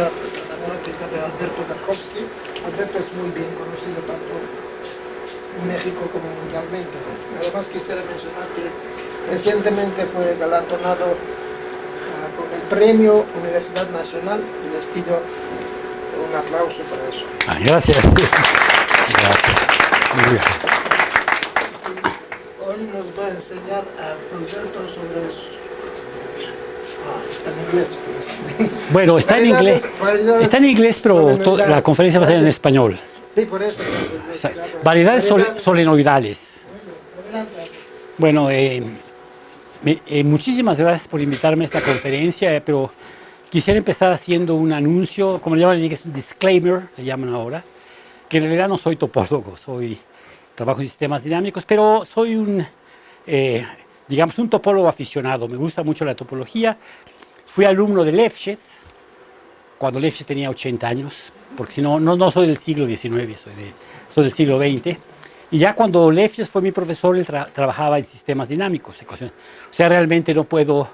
usa la matemática de Alberto Tarkovsky. Alberto es muy bien conocido tanto en México como mundialmente. Además quisiera mencionar que recientemente fue galardonado con el premio Universidad Nacional y les pido un aplauso para eso. Gracias. Gracias. Muy bien. Sí, hoy nos va a enseñar a Alberto sobre eso. Está en inglés, pues. Bueno, está en inglés. Está en inglés, pero la conferencia va a ser en español. Sí, por eso. Variedades solenoidales. Bueno, muchísimas gracias por invitarme a esta conferencia, pero quisiera empezar haciendo un anuncio, como le llaman en inglés, un disclaimer, le llaman ahora, que en realidad no soy topólogo, trabajo en sistemas dinámicos, pero soy digamos, un topólogo aficionado. Me gusta mucho la topología. Fui alumno de Lefschetz, cuando Lefschetz tenía 80 años, porque si no, no soy del siglo XIX, soy del siglo XX. Y ya cuando Lefschetz fue mi profesor, él trabajaba en sistemas dinámicos. O sea, realmente no puedo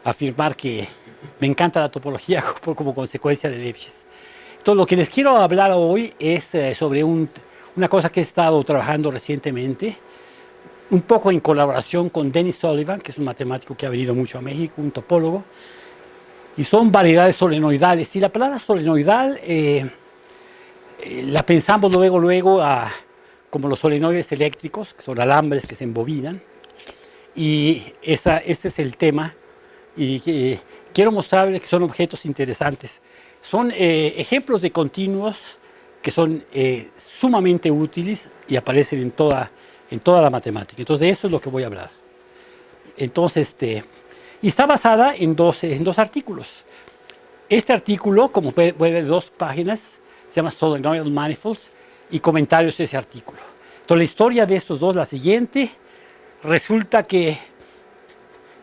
afirmar que me encanta la topología como consecuencia de Lefschetz. Entonces, lo que les quiero hablar hoy es sobre una cosa que he estado trabajando recientemente, un poco en colaboración con Dennis Sullivan, que es un matemático que ha venido mucho a México, un topólogo, y son variedades solenoidales. Y la palabra solenoidal la pensamos luego como los solenoides eléctricos, que son alambres que se embobinan, y este es el tema, y quiero mostrarles que son objetos interesantes. Son ejemplos de continuos que son sumamente útiles y aparecen en toda la matemática. Entonces, de eso es lo que voy a hablar. Entonces, y está basada en dos artículos. Este artículo, como puede ver, 2 páginas, se llama Solenoidal Manifolds, y comentarios de ese artículo. Entonces, la historia de estos dos, la siguiente, resulta que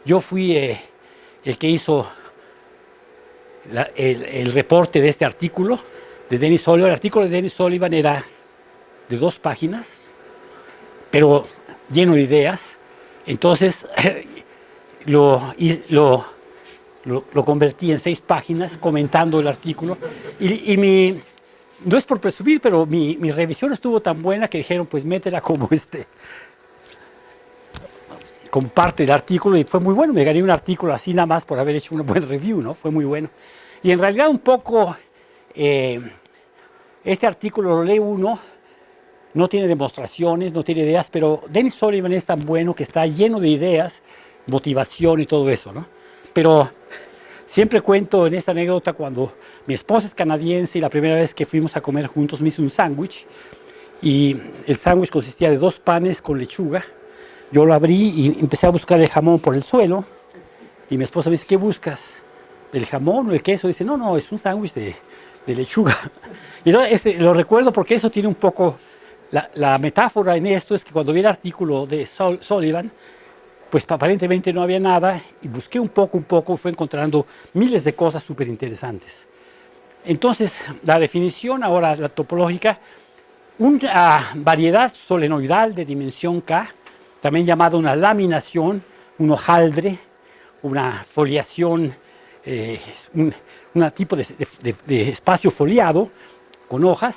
yo fui el que hizo el reporte de este artículo de Dennis Sullivan. El artículo de Dennis Sullivan era de 2 páginas, pero lleno de ideas. Entonces, lo convertí en 6 páginas comentando el artículo. No es por presumir, pero mi revisión estuvo tan buena que dijeron, pues métela como parte del artículo, y fue muy bueno. Me gané un artículo así nada más por haber hecho una buena review, ¿no? Fue muy bueno. Y en realidad un poco este artículo lo lee uno, no tiene demostraciones, no tiene ideas, pero Dennis Sullivan es tan bueno que está lleno de ideas, motivación y todo eso, ¿no? Pero siempre cuento en esta anécdota cuando mi esposa es canadiense y la primera vez que fuimos a comer juntos me hizo un sándwich, y el sándwich consistía de 2 panes con lechuga. Yo lo abrí y empecé a buscar el jamón por el suelo, y mi esposa me dice, ¿qué buscas? ¿El jamón o el queso? Dice, no, es un sándwich de lechuga. Y lo recuerdo porque eso tiene un poco, la metáfora en esto es que cuando vi el artículo de Sullivan, pues aparentemente no había nada, y busqué un poco, fue encontrando miles de cosas súper interesantes. Entonces, la definición ahora, la topológica, una variedad solenoidal de dimensión K, también llamada una laminación, un hojaldre, una foliación, un tipo de espacio foliado con hojas,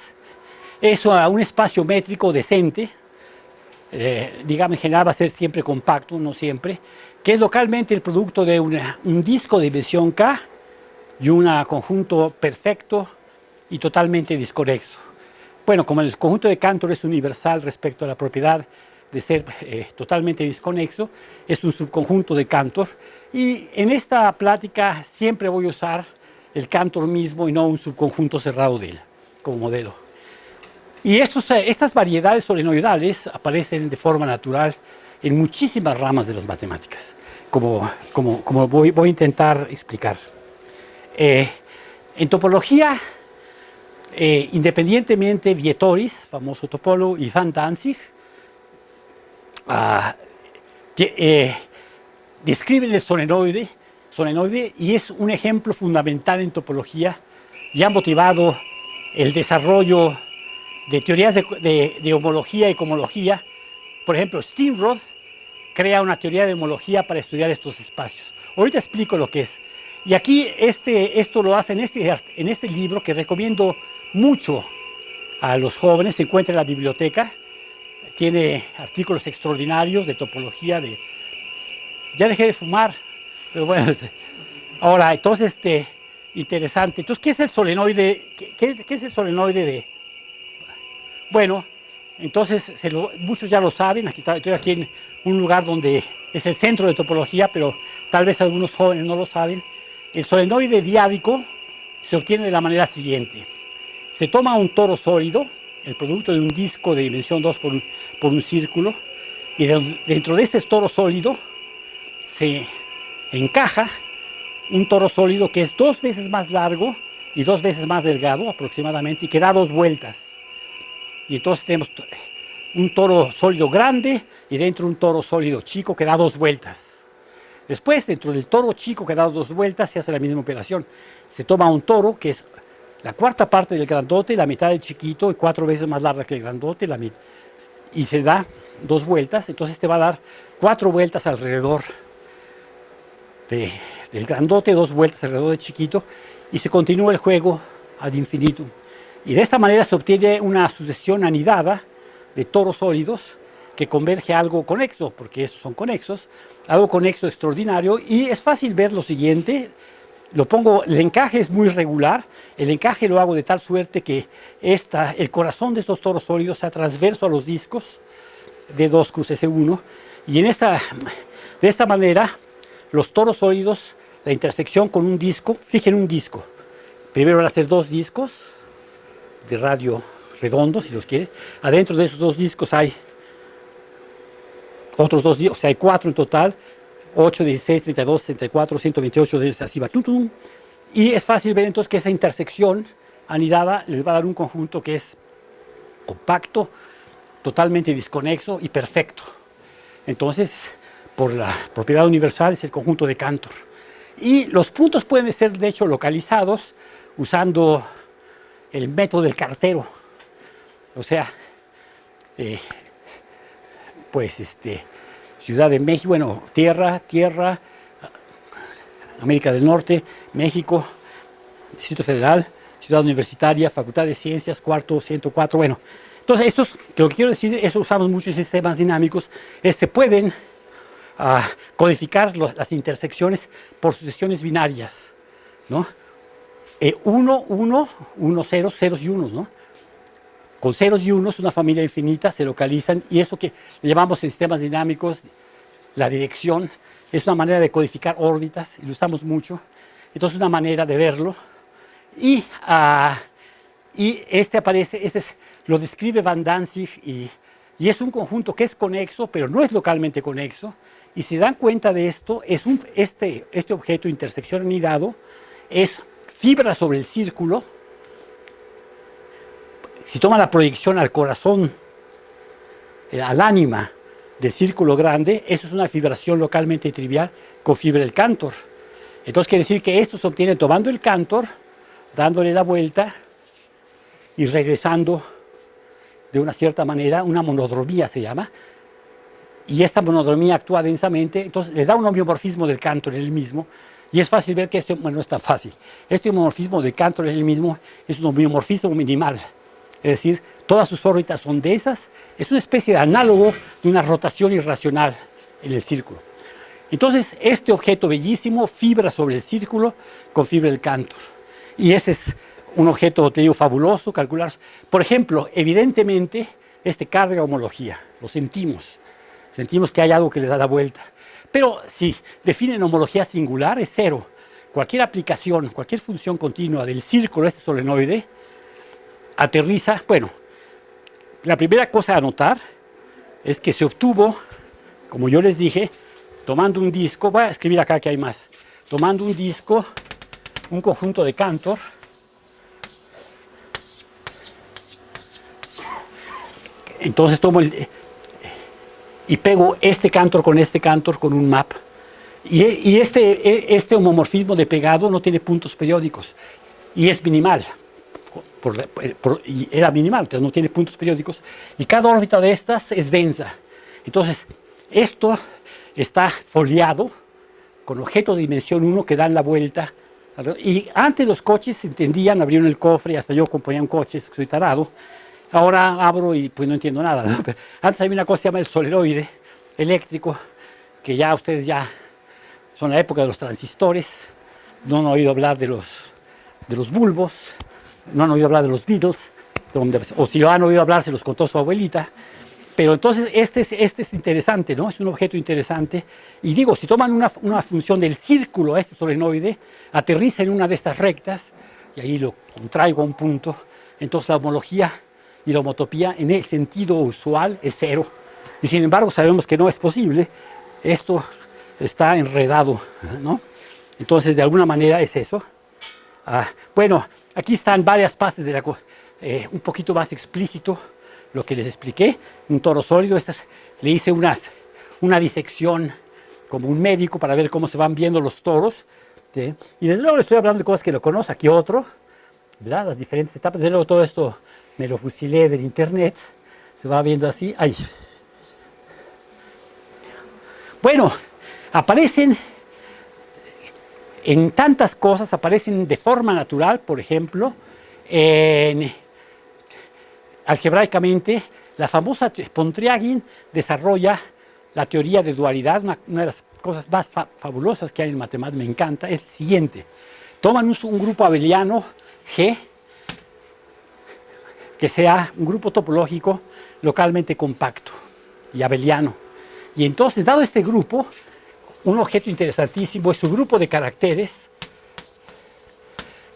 eso a un espacio métrico decente, digamos, en general va a ser siempre compacto, no siempre, que es localmente el producto de un disco de dimensión K y un conjunto perfecto y totalmente disconexo. Bueno, como el conjunto de Cantor es universal respecto a la propiedad de ser totalmente disconexo, es un subconjunto de Cantor, y en esta plática siempre voy a usar el Cantor mismo y no un subconjunto cerrado de él como modelo. Y estas variedades solenoidales aparecen de forma natural en muchísimas ramas de las matemáticas, como voy a intentar explicar. En topología, independientemente, Vietoris, famoso topólogo, y Van Danzig, describen el solenoide, y es un ejemplo fundamental en topología, y ha motivado el desarrollo de teorías de homología y cohomología. Por ejemplo, Steenrod crea una teoría de homología para estudiar estos espacios. Ahorita explico lo que es. Y aquí esto lo hace en este libro que recomiendo mucho a los jóvenes. Se encuentra en la biblioteca. Tiene artículos extraordinarios de topología. Ya dejé de fumar, pero bueno. Ahora, entonces, interesante. Entonces, ¿qué es el solenoide? ¿Qué es el solenoide de? Bueno, entonces, muchos ya lo saben. Estoy aquí en un lugar donde es el centro de topología, pero tal vez algunos jóvenes no lo saben. El solenoide diádico se obtiene de la manera siguiente. Se toma un toro sólido, el producto de un disco de dimensión 2 por un círculo, y dentro de este toro sólido se encaja un toro sólido que es 2 veces más largo y 2 veces más delgado aproximadamente, y que da 2 vueltas. Y entonces tenemos un toro sólido grande y dentro un toro sólido chico que da 2 vueltas. Después, dentro del toro chico que da 2 vueltas, se hace la misma operación. Se toma un toro que es la cuarta parte del grandote, la mitad del chiquito, y 4 veces más larga que el grandote, y se da 2 vueltas. Entonces te va a dar 4 vueltas alrededor del grandote, 2 vueltas alrededor del chiquito, y se continúa el juego ad infinitum. Y de esta manera se obtiene una sucesión anidada de toros sólidos que converge a algo conexo, porque estos son conexos, algo conexo extraordinario. Y es fácil ver lo siguiente. El encaje es muy regular. El encaje lo hago de tal suerte que el corazón de estos toros sólidos sea transverso a los discos de 2 cruces S1. Y de esta manera, los toros sólidos, la intersección con un disco, fijen un disco. Primero van a ser 2 discos de radio redondos, si los quieren. Adentro de esos 2 discos hay otros 2 discos, o sea, hay 4 en total. 8, 16, 32, 64, 128, así va. Y es fácil ver entonces que esa intersección anidada les va a dar un conjunto que es compacto, totalmente desconexo y perfecto. Entonces, por la propiedad universal, es el conjunto de Cantor. Y los puntos pueden ser, de hecho, localizados usando el método del cartero. O sea, Ciudad de México, bueno, tierra, América del Norte, México, Distrito Federal, Ciudad Universitaria, Facultad de Ciencias, cuarto, 104, bueno. Entonces, lo que quiero decir, eso usamos muchos sistemas dinámicos, se pueden codificar las intersecciones por sucesiones binarias, ¿no? 1, 1, 1, 0, ceros y unos, ¿no? Con ceros y unos, una familia infinita, se localizan, y eso que le llamamos en sistemas dinámicos la dirección, es una manera de codificar órbitas, y lo usamos mucho. Entonces, una manera de verlo. Y lo describe Van Danzig, y es un conjunto que es conexo, pero no es localmente conexo. Y si dan cuenta de esto, este objeto intersección anidado es fibra sobre el círculo. Si toma la proyección al corazón, al ánima del círculo grande, eso es una fibración localmente trivial con fibra del Cantor. Entonces quiere decir que esto se obtiene tomando el Cantor, dándole la vuelta y regresando de una cierta manera, una monodromía se llama, y esta monodromía actúa densamente, entonces le da un homeomorfismo del Cantor en el mismo, y es fácil ver que bueno, no es tan fácil. Este homeomorfismo del Cantor en el mismo es un homeomorfismo minimal. Es decir, todas sus órbitas son densas, es una especie de análogo de una rotación irracional en el círculo. Entonces, este objeto bellísimo fibra sobre el círculo con fibra del Cantor. Y ese es un objeto, te digo, fabuloso, calcular. Por ejemplo, evidentemente, carga homología, lo sentimos. Sentimos que hay algo que le da la vuelta. Pero si definen homología singular, es 0. Cualquier aplicación, cualquier función continua del círculo, solenoide, aterriza. Bueno, la primera cosa a notar es que se obtuvo, como yo les dije, tomando un disco, voy a escribir acá que hay más, tomando un disco, un conjunto de Cantor, entonces tomo y pego este Cantor con un map, y este homomorfismo de pegado no tiene puntos periódicos, y es minimal. Y era minimal, entonces no tiene puntos periódicos, y cada órbita de estas es densa. Entonces, esto está foliado con objetos de dimensión 1 que dan la vuelta. Y antes los coches se entendían, abrieron el cofre, hasta yo componía un coche, soy tarado. Ahora abro y pues no entiendo nada, ¿no? Pero antes había una cosa que se llama el solenoide eléctrico, que ya ustedes ya son la época de los transistores, no han oído hablar de los bulbos, no han oído hablar de los Beatles, o si lo han oído hablar se los contó su abuelita. Pero entonces este es interesante, ¿no? Es un objeto interesante. Y digo, si toman una función del círculo a este solenoide, aterriza en una de estas rectas, y ahí lo contraigo a un punto, entonces la homología y la homotopía en el sentido usual es cero. Y sin embargo sabemos que no es posible. Esto está enredado, ¿no? Entonces de alguna manera es eso. Bueno, aquí están varias partes de un poquito más explícito lo que les expliqué, un toro sólido. Le hice una disección como un médico para ver cómo se van viendo los toros, ¿sí? Y desde luego le estoy hablando de cosas que lo conoce. Aquí otro, ¿verdad? Las diferentes etapas. Desde luego todo esto me lo fusilé del internet. Se va viendo así. ¡Ay! Bueno, aparecen en tantas cosas, aparecen de forma natural, por ejemplo, algebraicamente, la famosa Pontryagin desarrolla la teoría de dualidad. Una de las cosas más fabulosas que hay en matemáticas, me encanta, es el siguiente. Toman un grupo abeliano G, que sea un grupo topológico localmente compacto y abeliano. Y entonces, dado este grupo, un objeto interesantísimo es su grupo de caracteres,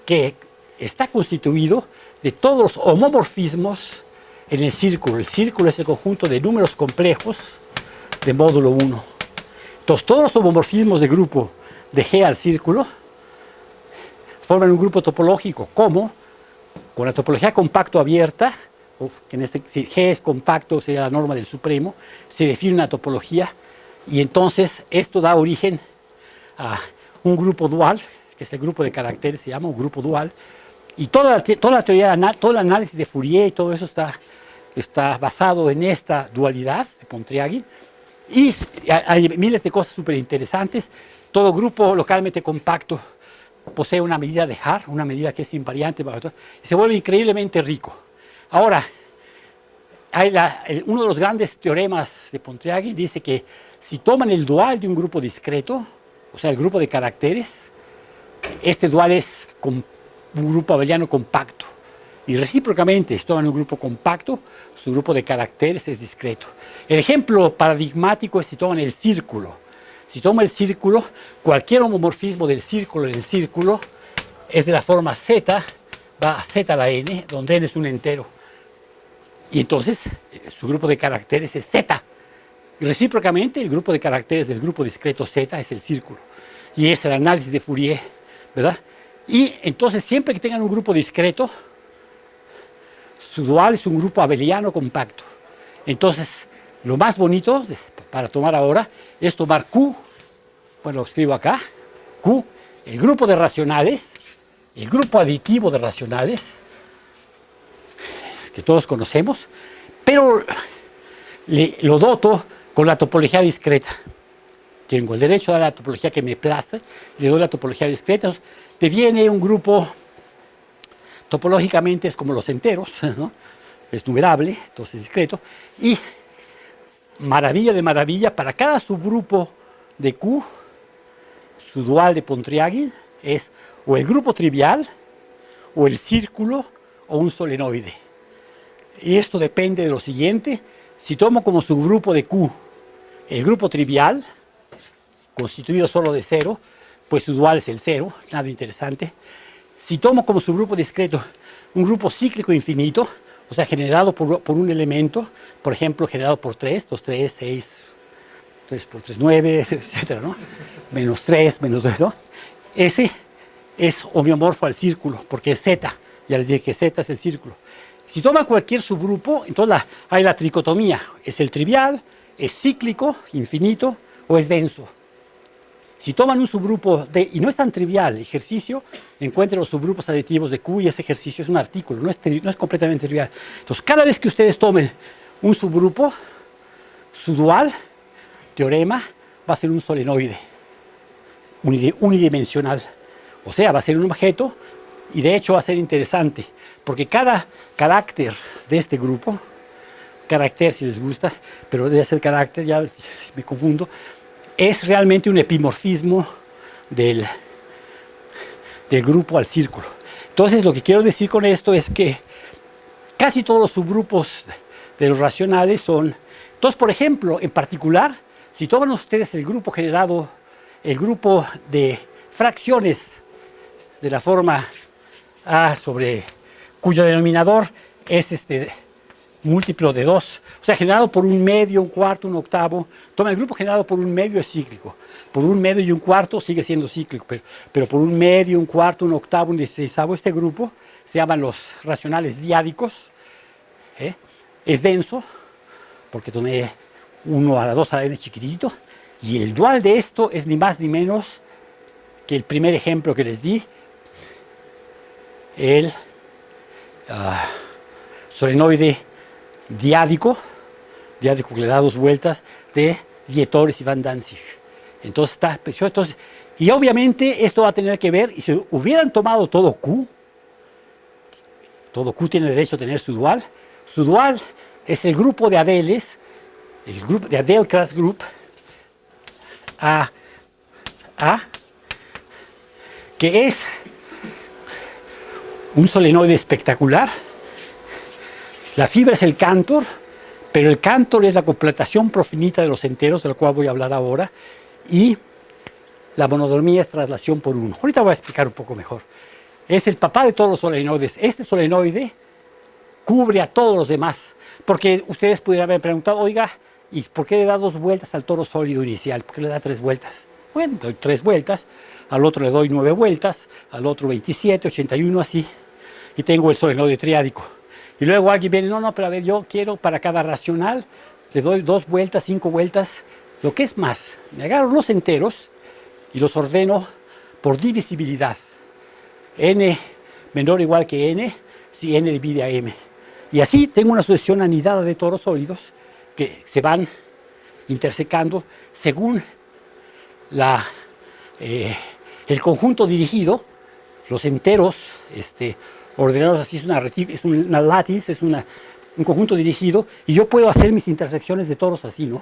que está constituido de todos los homomorfismos en el círculo. El círculo es el conjunto de números complejos de módulo 1. Entonces, todos los homomorfismos de grupo de G al círculo forman un grupo topológico, como con la topología compacto abierta, que si G es compacto, sería la norma del supremo, se define una topología, y entonces esto da origen a un grupo dual, que es el grupo de caracteres, se llama un grupo dual, y toda la teoría, todo el análisis de Fourier y todo eso está basado en esta dualidad de Pontryagin. Y hay miles de cosas súper interesantes. Todo grupo localmente compacto posee una medida de Haar, una medida que es invariante, y se vuelve increíblemente rico. Ahora, uno de los grandes teoremas de Pontryagin dice que si toman el dual de un grupo discreto, o sea, el grupo de caracteres, este dual es un grupo abeliano compacto. Y recíprocamente, si toman un grupo compacto, su grupo de caracteres es discreto. El ejemplo paradigmático es si toman el círculo. Si toman el círculo, cualquier homomorfismo del círculo en el círculo es de la forma z, va a z a la n, donde n es un entero. Y entonces, su grupo de caracteres es z. Y recíprocamente, el grupo de caracteres del grupo discreto z es el círculo. Y es el análisis de Fourier, ¿verdad? Y entonces, siempre que tengan un grupo discreto, su dual es un grupo abeliano compacto. Entonces, lo más bonito para tomar ahora es tomar Q, bueno, lo escribo acá, Q, el grupo de racionales, el grupo aditivo de racionales, que todos conocemos, pero lo doto con la topología discreta. Tengo el derecho a dar la topología que me place, le doy la topología discreta, entonces deviene un grupo, topológicamente es como los enteros, ¿no? Es numerable, entonces discreto, y maravilla de maravilla, para cada subgrupo de Q, su dual de Pontryagin es o el grupo trivial, o el círculo, o un solenoide. Y esto depende de lo siguiente: si tomo como subgrupo de Q el grupo trivial, constituido solo de cero, pues su dual es el cero, nada interesante. Si tomo como subgrupo discreto un grupo cíclico infinito, o sea, generado por un elemento, por ejemplo, generado por 3, 2, 3, 6, 3 por 3, 9, etcétera, ¿no? Menos 3, menos 2, ¿no? Ese es homeomorfo al círculo, porque es Z. Ya les dije que Z es el círculo. Si toma cualquier subgrupo, entonces hay la tricotomía. Es el trivial, es cíclico, infinito, o es denso. Si toman un subgrupo y no es tan trivial, ejercicio, encuentren los subgrupos aditivos de Q, y ese ejercicio es un artículo, no es completamente trivial. Entonces, cada vez que ustedes tomen un subgrupo, su dual, teorema, va a ser un solenoide. unidimensional. O sea, va a ser un objeto y de hecho va a ser interesante, porque cada carácter de este grupo, carácter si les gusta, pero debe ser carácter, ya me confundo, es realmente un epimorfismo del grupo al círculo. Entonces, lo que quiero decir con esto es que casi todos los subgrupos de los racionales son... Entonces, por ejemplo, en particular, si toman ustedes el grupo generado, el grupo de fracciones de la forma A sobre cuyo denominador es múltiplo de 2, o sea, generado por un medio, un cuarto, un octavo. Toma el grupo generado por un medio es cíclico, por un medio y un cuarto sigue siendo cíclico, pero por un medio, un cuarto, un octavo, un dieciseisavo, este grupo se llaman los racionales diádicos. Es denso, porque tomé 1 a la 2 a la n chiquitito, y el dual de esto es ni más ni menos que el primer ejemplo que les di, el solenoide diádico que le da 2 vueltas, de Dietorys y Van Danzig. Entonces está precioso. Entonces, y obviamente esto va a tener que ver, y si hubieran tomado todo Q tiene derecho a tener su dual. Su dual es el grupo de Adeles, el grupo de Adele Class Group A, que es un solenoide espectacular. La fibra es el Cantor, pero el Cantor es la completación profinita de los enteros, de lo cual voy a hablar ahora, y la monodromía es traslación por 1. Ahorita voy a explicar un poco mejor. Es el papá de todos los solenoides. Este solenoide cubre a todos los demás, porque ustedes pudieran haber preguntado, oiga, ¿y por qué le da 2 vueltas al toro sólido inicial? ¿Por qué le da 3 vueltas? Bueno, doy 3 vueltas, al otro le doy 9 vueltas, al otro 27, 81, así, y tengo el solenoide triádico. Y luego alguien viene, no, pero a ver, yo quiero para cada racional, le doy 2 vueltas, 5 vueltas, lo que es más, me agarro los enteros y los ordeno por divisibilidad. N menor o igual que N, si N divide a M. Y así tengo una sucesión anidada de toros sólidos que se van intersecando según el conjunto dirigido, los enteros ordenados así, es una lattice, es un conjunto dirigido, y yo puedo hacer mis intersecciones de toros así, ¿no?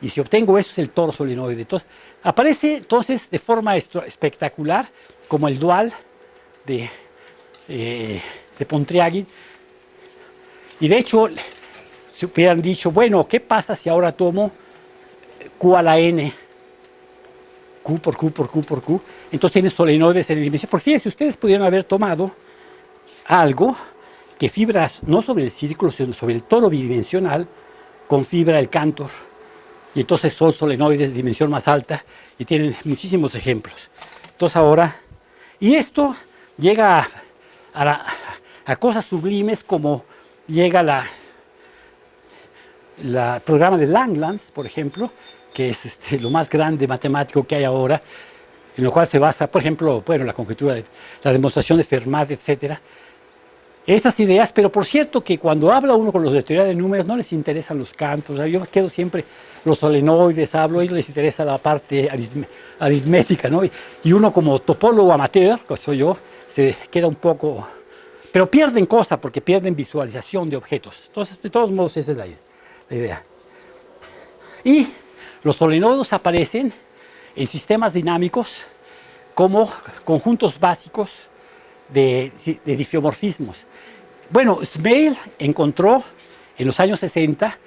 Y si obtengo eso es el toro solenoide. Entonces, aparece entonces de forma espectacular como el dual de Pontryagin. Y de hecho, se hubieran dicho, bueno, ¿qué pasa si ahora tomo Q a la N? Q por Q por Q por Q. Entonces tiene solenoides en el dimensión. Porque fíjense, ustedes pudieron haber tomado algo que fibras no sobre el círculo, sino sobre el toro bidimensional con fibra del Cantor. Y entonces son solenoides de dimensión más alta y tienen muchísimos ejemplos. Entonces ahora, y esto llega a cosas sublimes como llega el programa de Langlands, por ejemplo, que es lo más grande matemático que hay ahora, en lo cual se basa, por ejemplo, bueno, la conjetura, la demostración de Fermat, etcétera. Estas ideas, pero por cierto que cuando habla uno con los de teoría de números no les interesan los cantos. Yo me quedo siempre los solenoides, hablo, y les interesa la parte aritmética, ¿no? Y uno como topólogo amateur, que soy yo, se queda un poco... Pero pierden cosas porque pierden visualización de objetos. Entonces, de todos modos, esa es la idea. Y los solenoides aparecen en sistemas dinámicos como conjuntos básicos de difiomorfismos. Bueno, Smale encontró en los años 60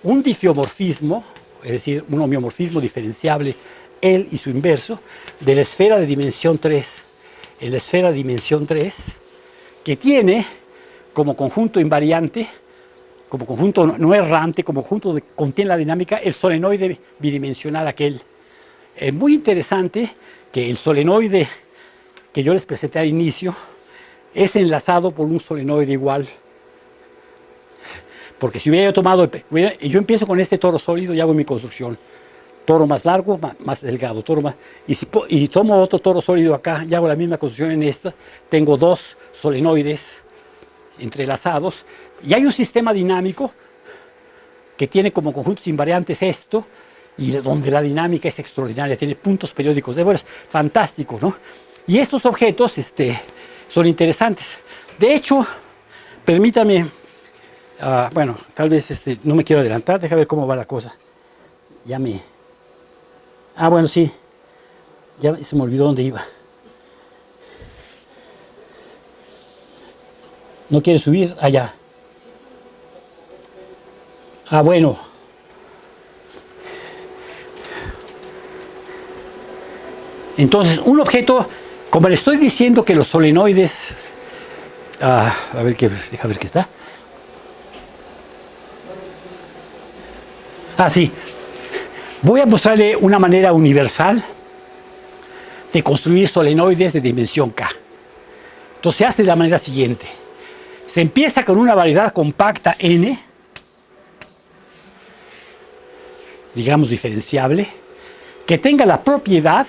un difiomorfismo, es decir, un homeomorfismo diferenciable, él y su inverso, de la esfera de dimensión 3. En la esfera de dimensión 3, que tiene como conjunto invariante, como conjunto no errante, como conjunto que contiene la dinámica, el solenoide bidimensional aquel. Es muy interesante que el solenoide que yo les presenté al inicio es enlazado por un solenoide igual. Porque si hubiera yo tomado, yo empiezo con este toro sólido y hago mi construcción. Toro más largo, más delgado, toro más... Y tomo otro toro sólido acá y hago la misma construcción en esta. Tengo 2 solenoides entrelazados. Y hay un sistema dinámico que tiene como conjuntos invariantes esto, y donde la dinámica es extraordinaria, tiene puntos periódicos, bueno, es fantástico, ¿no? Y estos objetos son interesantes. De hecho, permítame, bueno, tal vez no me quiero adelantar, deja ver cómo va la cosa. Bueno, sí, ya se me olvidó dónde iba. ¿No quiere subir? Allá. Bueno. Entonces, un objeto, como le estoy diciendo que los solenoides, deja ver qué está. Sí. Voy a mostrarle una manera universal de construir solenoides de dimensión K. Entonces se hace de la manera siguiente. Se empieza con una variedad compacta N, digamos diferenciable, que tenga la propiedad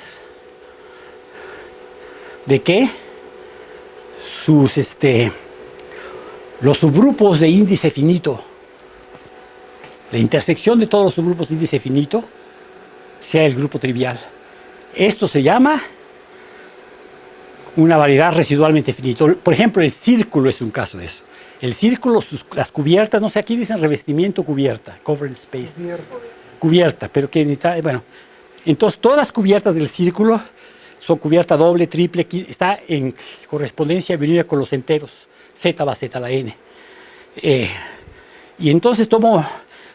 de que los subgrupos de índice finito, la intersección de todos los subgrupos de índice finito, sea el grupo trivial. Esto se llama una variedad residualmente finito. Por ejemplo, el círculo es un caso de eso. El círculo, las cubiertas, no sé, aquí dicen revestimiento cubierta, cover space. Cubierta, pero que bueno. Entonces, todas las cubiertas del círculo son cubierta doble, triple, está en correspondencia venida con los enteros. Z va a Z la N. Y entonces tomo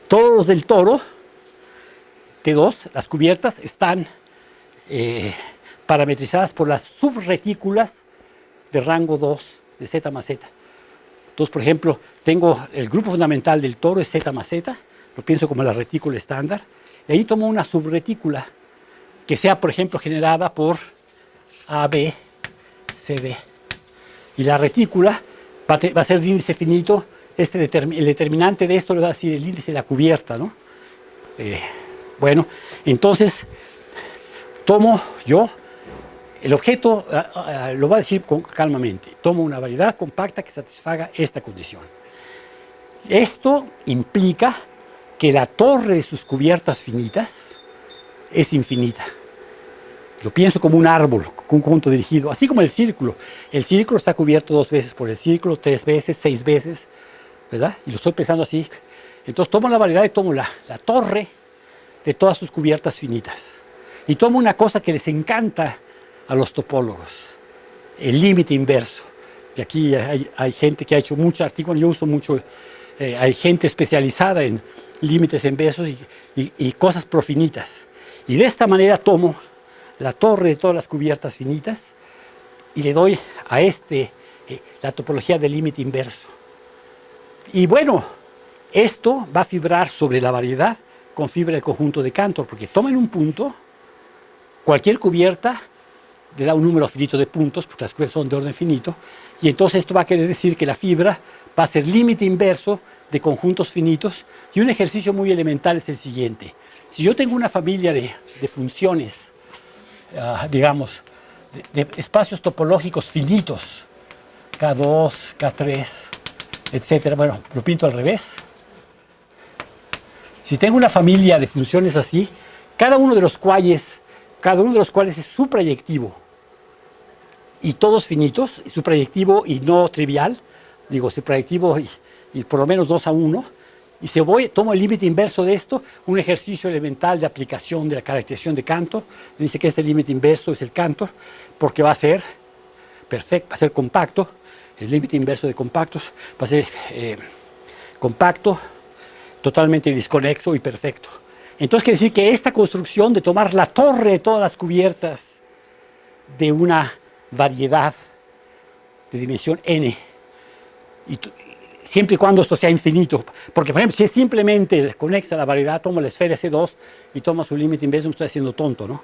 todos los del toro, T2, las cubiertas están parametrizadas por las subretículas de rango 2 de Z más Z. Entonces, por ejemplo, tengo el grupo fundamental del toro es Z más Z, lo pienso como la retícula estándar, y ahí tomo una subretícula que sea, por ejemplo, generada por AB, CD. Y la retícula va a ser de índice finito, el determinante de esto le va a decir el índice de la cubierta, ¿no? Bueno, entonces tomo yo el objeto, lo va a decir calmamente, tomo una variedad compacta que satisfaga esta condición. Esto implica que la torre de sus cubiertas finitas es infinita. Lo pienso como un árbol, un conjunto dirigido, así como el círculo. El círculo está cubierto 2 veces por el círculo, 3 veces, 6 veces, ¿verdad? Y lo estoy pensando así. Entonces tomo la variedad y tomo la torre de todas sus cubiertas finitas. Y tomo una cosa que les encanta a los topólogos, el límite inverso. Y aquí hay gente que ha hecho muchos artículos, yo uso mucho, hay gente especializada en límites inversos y cosas profinitas. Y de esta manera tomo la torre de todas las cubiertas finitas y le doy a la topología del límite inverso. Y bueno, esto va a fibrar sobre la variedad con fibra del conjunto de Cantor, porque toma en un punto, cualquier cubierta le da un número finito de puntos, porque las cubiertas son de orden finito, y entonces esto va a querer decir que la fibra va a ser límite inverso de conjuntos finitos, y un ejercicio muy elemental es el siguiente. Si yo tengo una familia de funciones, digamos, de espacios topológicos finitos, K2, K3, etcétera. Bueno, lo pinto al revés. Si tengo una familia de funciones así, cada uno de los cuales es suprayectivo y todos finitos, suprayectivo y no trivial, digo suprayectivo y por lo menos 2 a 1, y tomo el límite inverso de esto, un ejercicio elemental de aplicación de la caracterización de Cantor, dice que este límite inverso es el Cantor, porque va a ser perfecto, va a ser compacto, el límite inverso de compactos va a ser compacto, totalmente desconexo y perfecto. Entonces quiere decir que esta construcción de tomar la torre de todas las cubiertas de una variedad de dimensión n, siempre y cuando esto sea infinito, porque por ejemplo si es simplemente conexa la variedad, tomo la esfera S2 y tomo su límite inverso, me estoy haciendo tonto, ¿no?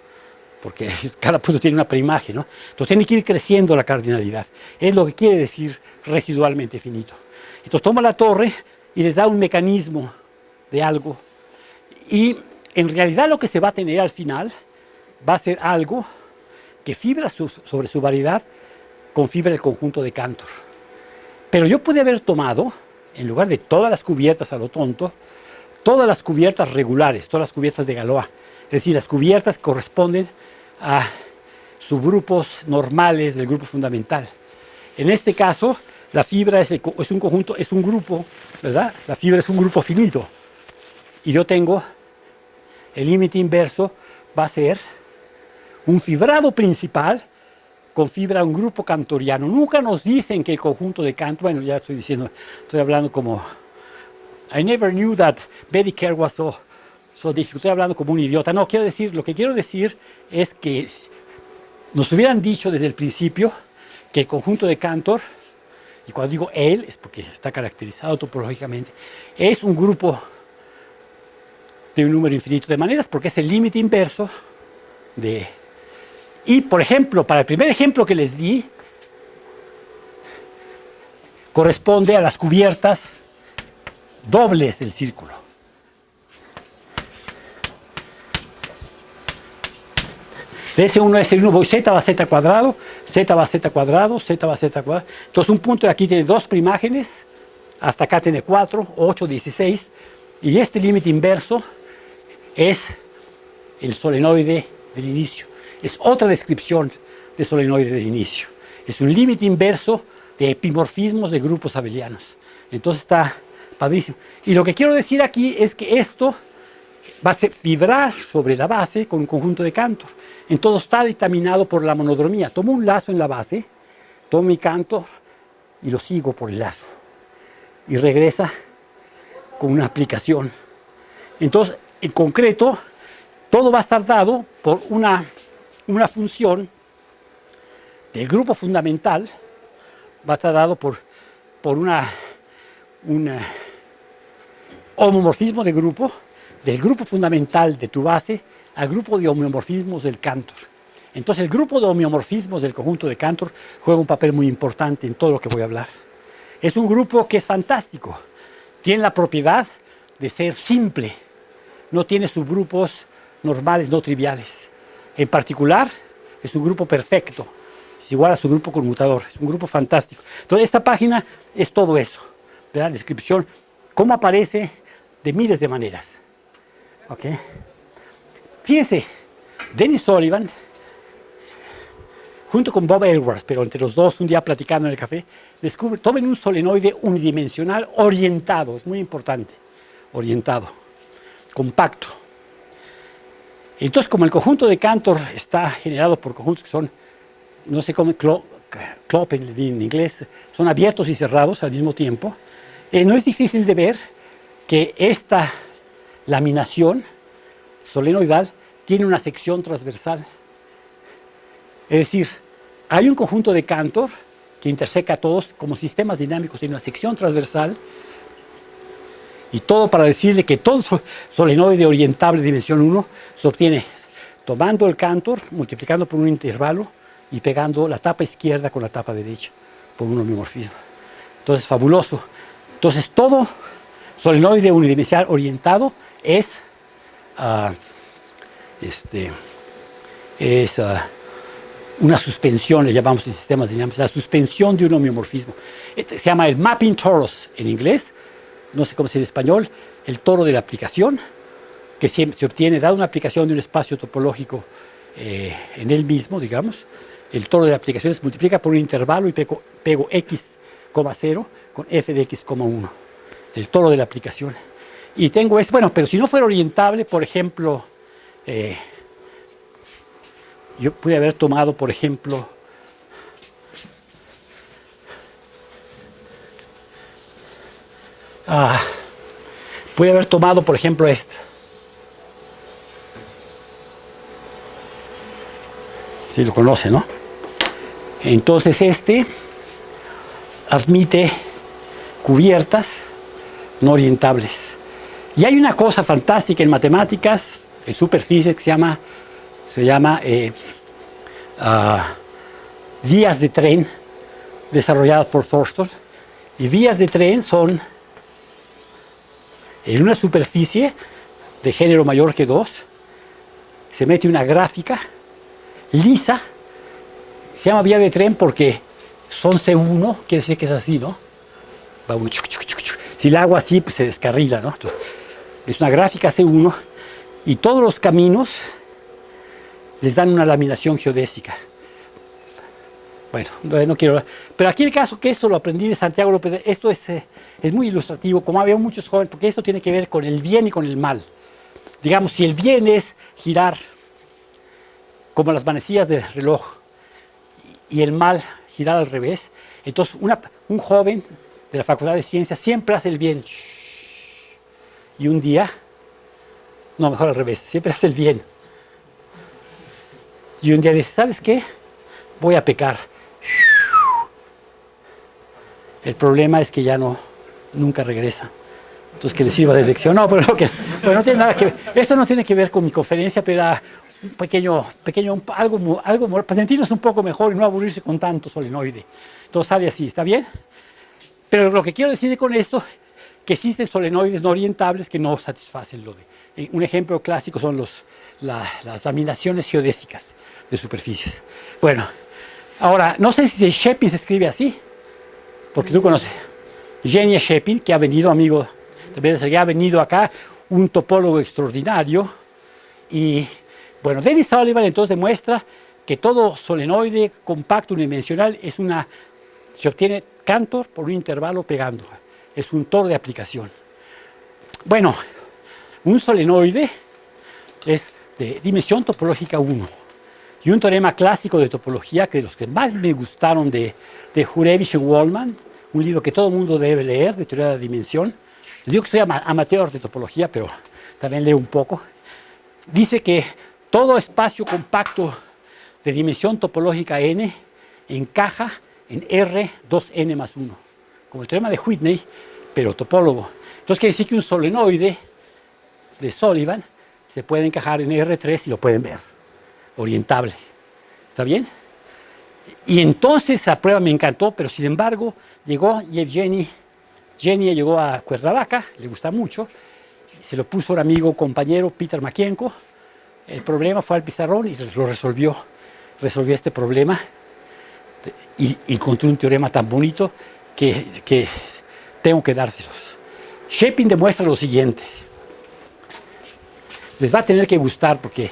Porque cada punto tiene una preimagen, ¿no? Entonces tiene que ir creciendo la cardinalidad. Es lo que quiere decir residualmente finito. Entonces toma la torre y les da un mecanismo de algo. Y en realidad lo que se va a tener al final va a ser algo que fibra sobre su variedad con fibra del conjunto de Cantor. Pero yo pude haber tomado, en lugar de todas las cubiertas a lo tonto, todas las cubiertas regulares, todas las cubiertas de Galois. Es decir, las cubiertas corresponden a subgrupos normales del grupo fundamental. En este caso, la fibra es un conjunto, es un grupo, ¿verdad? La fibra es un grupo finito. Y yo tengo, el límite inverso va a ser un fibrado principal con fibra, un grupo cantoriano. Nunca nos dicen que el conjunto de Cantor, bueno, ya estoy diciendo, estoy hablando como, I never knew that Betty Kerr was so difficult. Estoy hablando como un idiota. No, quiero decir, lo que quiero decir es que nos hubieran dicho desde el principio que el conjunto de Cantor, y cuando digo él, es porque está caracterizado topológicamente, es un grupo de un número infinito de maneras, porque es el límite inverso de... Y, por ejemplo, para el primer ejemplo que les di, corresponde a las cubiertas dobles del círculo. De S1 a S1 voy z va a z cuadrado, z va a z cuadrado, z va a z cuadrado. Entonces un punto de aquí tiene 2 primágenes, hasta acá tiene 4, 8, 16. Y este límite inverso es el solenoide del inicio. Es otra descripción de solenoide del inicio. Es un límite inverso de epimorfismos de grupos abelianos. Entonces está padrísimo. Y lo que quiero decir aquí es que esto va a fibrar sobre la base con un conjunto de Cantor. Entonces está determinado por la monodromía. Tomo un lazo en la base, tomo mi Cantor y lo sigo por el lazo. Y regresa con una aplicación. Entonces, en concreto, todo va a estar dado por una función del grupo fundamental, va a estar dado por un homomorfismo de grupo, del grupo fundamental de tu base al grupo de homeomorfismos del Cantor. Entonces el grupo de homeomorfismos del conjunto de Cantor juega un papel muy importante en todo lo que voy a hablar. Es un grupo que es fantástico, tiene la propiedad de ser simple, no tiene subgrupos normales no triviales. En particular, es un grupo perfecto, es igual a su grupo conmutador, es un grupo fantástico. Entonces esta página es todo eso, ¿verdad? Descripción, cómo aparece de miles de maneras. ¿Ok? Fíjense, Dennis Sullivan, junto con Bob Edwards, pero entre los dos un día platicando en el café, tomen un solenoide unidimensional orientado, es muy importante, orientado, compacto. Entonces, como el conjunto de Cantor está generado por conjuntos que son, no sé cómo, Kloppen en inglés, son abiertos y cerrados al mismo tiempo, no es difícil de ver que esta laminación solenoidal tiene una sección transversal. Es decir, hay un conjunto de Cantor que interseca a todos como sistemas dinámicos, tiene una sección transversal, y todo para decirle que todo solenoide orientable de dimensión 1 se obtiene tomando el Cantor, multiplicando por un intervalo y pegando la tapa izquierda con la tapa derecha por un homeomorfismo. Entonces, fabuloso. Entonces, todo solenoide unidimensional orientado es una suspensión, le llamamos en sistemas dinámicos, la suspensión de un homeomorfismo. Se llama el mapping torus en inglés, no sé cómo se dice en español, el toro de la aplicación, que se obtiene, dada una aplicación de un espacio topológico en él mismo, digamos. El toro de la aplicación se multiplica por un intervalo y pego x,0 con f de x,1. El toro de la aplicación. Y tengo este, bueno, pero si no fuera orientable, por ejemplo, yo pude haber tomado, por ejemplo, pude haber tomado, por ejemplo, este. Sí, lo conoce, ¿no? Entonces este admite cubiertas no orientables. Y hay una cosa fantástica en matemáticas, en superficies, que se llama vías de tren desarrolladas por Thurston. Y vías de tren son en una superficie de género mayor que 2, se mete una gráfica lisa, se llama vía de tren porque son C1, quiere decir que es así, ¿no? Si la hago así, pues se descarrila, ¿no? Es una gráfica C1 y todos los caminos les dan una laminación geodésica. Bueno, no quiero... Pero aquí el caso que esto lo aprendí de Santiago López, esto es muy ilustrativo, como había muchos jóvenes, porque esto tiene que ver con el bien y con el mal. Digamos, si el bien es girar como las manecillas del reloj y el mal girar al revés, entonces un joven de la Facultad de Ciencias siempre hace el bien. Y un día, no, mejor al revés, siempre hace el bien. Y un día dice, ¿sabes qué? Voy a pecar. El problema es que ya nunca regresa. Entonces que le sirva de lección. No, pero no tiene nada que ver. Esto no tiene que ver con mi conferencia, pero era un pequeño algo para sentirnos un poco mejor y no aburrirse con tanto solenoide. Entonces sale así, ¿está bien? Pero lo que quiero decir con esto, que existen solenoides no orientables que no satisfacen lo de... Un ejemplo clásico son las laminaciones geodésicas de superficies. Bueno, ahora, no sé si Shepin se escribe así, porque tú conoces Zhenya Shepin, que ha venido, amigo, que ha venido acá, un topólogo extraordinario. Y bueno, Dennis Sullivan entonces demuestra que todo solenoide compacto unidimensional se obtiene Cantor por un intervalo pegando. Es un Tor de aplicación. Bueno, un solenoide es de dimensión topológica 1. Y un teorema clásico de topología, que de los que más me gustaron de Hurevich y Wallman, un libro que todo el mundo debe leer, de teoría de la dimensión. Les digo que soy amateur de topología, pero también leo un poco. Dice que todo espacio compacto de dimensión topológica n encaja en R 2n más 1, como el teorema de Whitney, pero topólogo. Entonces quiere decir que un solenoide de Sullivan se puede encajar en R3 y lo pueden ver, orientable. ¿Está bien? Y entonces la prueba me encantó, pero sin embargo llegó Yevgeny llegó a Cuernavaca, le gusta mucho, se lo puso un amigo, compañero, Peter Makienko. El problema fue al pizarrón y lo resolvió este problema y encontró un teorema tan bonito que tengo que dárselos. Shepin demuestra lo siguiente. Les va a tener que gustar porque,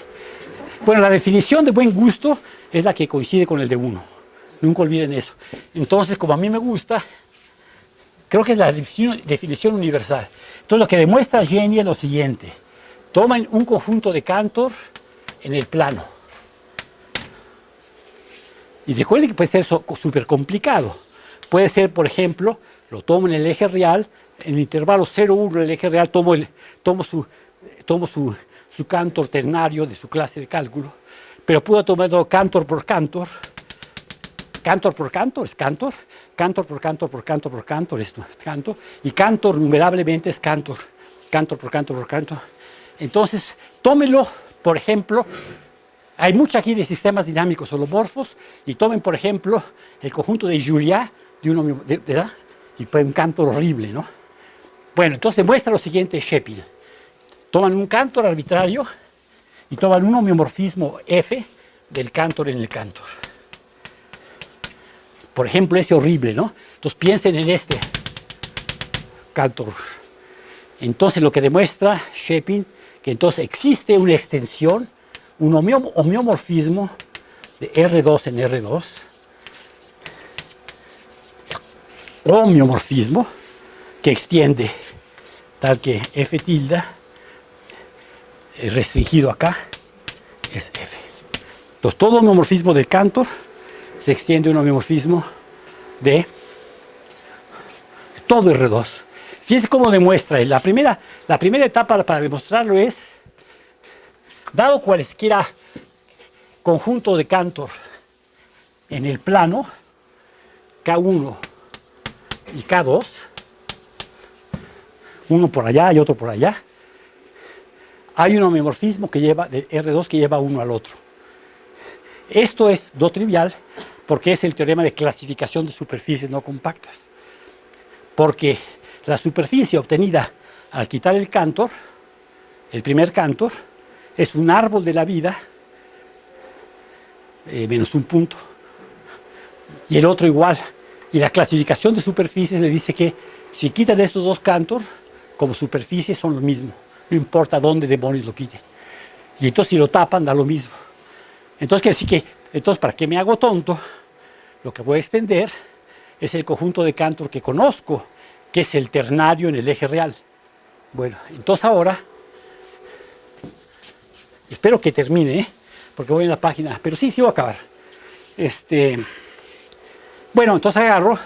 bueno, la definición de buen gusto es la que coincide con el de uno. Nunca olviden eso. Entonces, como a mí me gusta, creo que es la definición universal. Entonces, lo que demuestra Jenny es lo siguiente. Toman un conjunto de Cantor en el plano. Y recuerden que puede ser súper complicado. Puede ser, por ejemplo, lo tomo en el eje real, en el intervalo 0,1 del eje real tomo su Cantor ternario de su clase de cálculo, pero puedo tomarlo Cantor por Cantor. Cantor por Cantor es Cantor, Cantor por Cantor por Cantor por Cantor es Cantor, y Cantor numerablemente es Cantor, Cantor por Cantor por Cantor. Entonces, tómenlo, por ejemplo, hay mucho aquí de sistemas dinámicos holomorfos, y tomen, por ejemplo, el conjunto de Julia, ¿verdad? Y fue un Cantor horrible, ¿no? Bueno, entonces demuestra lo siguiente Shepin. Toman un Cantor arbitrario y toman un homeomorfismo F del Cantor en el Cantor. Por ejemplo, ese horrible, ¿no? Entonces piensen en este Cantor. Entonces lo que demuestra Shepin, que entonces existe una extensión, un homeomorfismo de R2 en R2, homeomorfismo que extiende tal que F tilde restringido acá es F. Entonces todo homeomorfismo de Cantor se extiende un homeomorfismo de todo R2. Fíjense cómo demuestra. La primera etapa para demostrarlo es, dado cualesquiera conjunto de Cantor en el plano, K1 y K2, uno por allá y otro por allá, hay un homeomorfismo que lleva de R2 que lleva uno al otro. Esto es no trivial porque es el teorema de clasificación de superficies no compactas. Porque la superficie obtenida al quitar el Cantor, el primer Cantor, es un árbol de la vida menos un punto. Y el otro igual. Y la clasificación de superficies le dice que si quitan estos dos Cantor, como superficies son lo mismo. no importa dónde demonios lo quiten. Y entonces si lo tapan, da lo mismo. Entonces, quiere decir que, entonces, ¿para qué me hago tonto? Lo que voy a extender es el conjunto de Cantor que conozco, que es el ternario en el eje real. Bueno, entonces ahora, espero que termine, porque voy en la página, pero sí voy a acabar. Bueno, entonces agarro,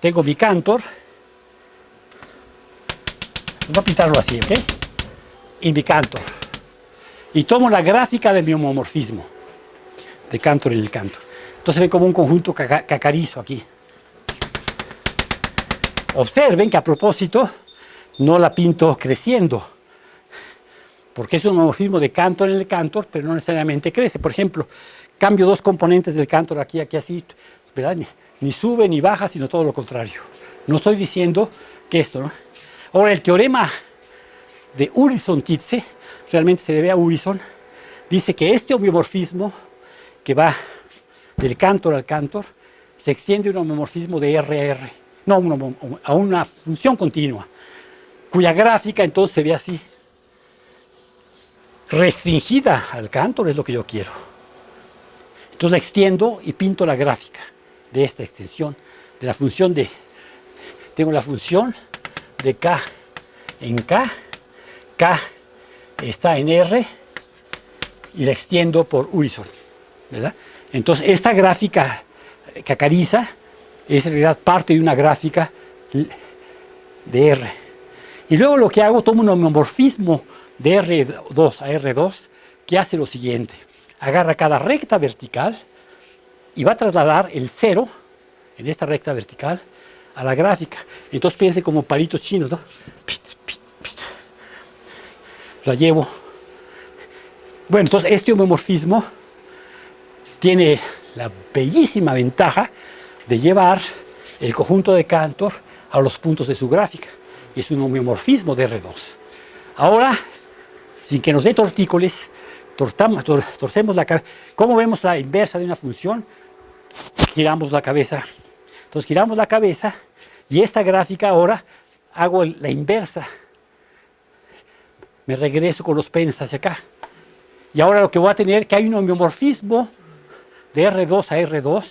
tengo mi Cantor, voy a pintarlo así, ¿ok? Y mi Cantor. Y tomo la gráfica de mi homomorfismo, de Cantor en el Cantor. Entonces ve como un conjunto cacarizo aquí. Observen que a propósito no la pinto creciendo, porque es un homomorfismo de Cantor en el Cantor, pero no necesariamente crece. Por ejemplo, cambio dos componentes del Cantor aquí así, ¿verdad? Ni sube ni baja, sino todo lo contrario. No estoy diciendo que esto, ¿no? Ahora, el teorema de Urison-Titze realmente se debe a Urison. Dice que este homeomorfismo que va del Cantor al Cantor se extiende un homomorfismo de R a R, no a una función continua, cuya gráfica entonces se ve así. Restringida al Cantor es lo que yo quiero. Entonces la extiendo y pinto la gráfica de esta extensión, de la función de... Tengo la función de K en K está en R y la extiendo por Urison, ¿verdad? Entonces esta gráfica cacariza es en realidad parte de una gráfica de R. Y luego lo que hago, tomo un homomorfismo de R2 a R2 que hace lo siguiente. Agarra cada recta vertical y va a trasladar el 0 en esta recta vertical a la gráfica. Entonces piense como palitos chinos, ¿no? Pit, pit, pit. La llevo. Bueno, entonces este homomorfismo tiene la bellísima ventaja de llevar el conjunto de Cantor a los puntos de su gráfica. Es un homeomorfismo de R2. Ahora, sin que nos dé tortícolis, torcemos la cabeza. ¿Cómo vemos la inversa de una función? Giramos la cabeza. Entonces giramos la cabeza y esta gráfica ahora hago la inversa. Me regreso con los penes hacia acá. Y ahora lo que voy a tener es que hay un homeomorfismo de R2 a R2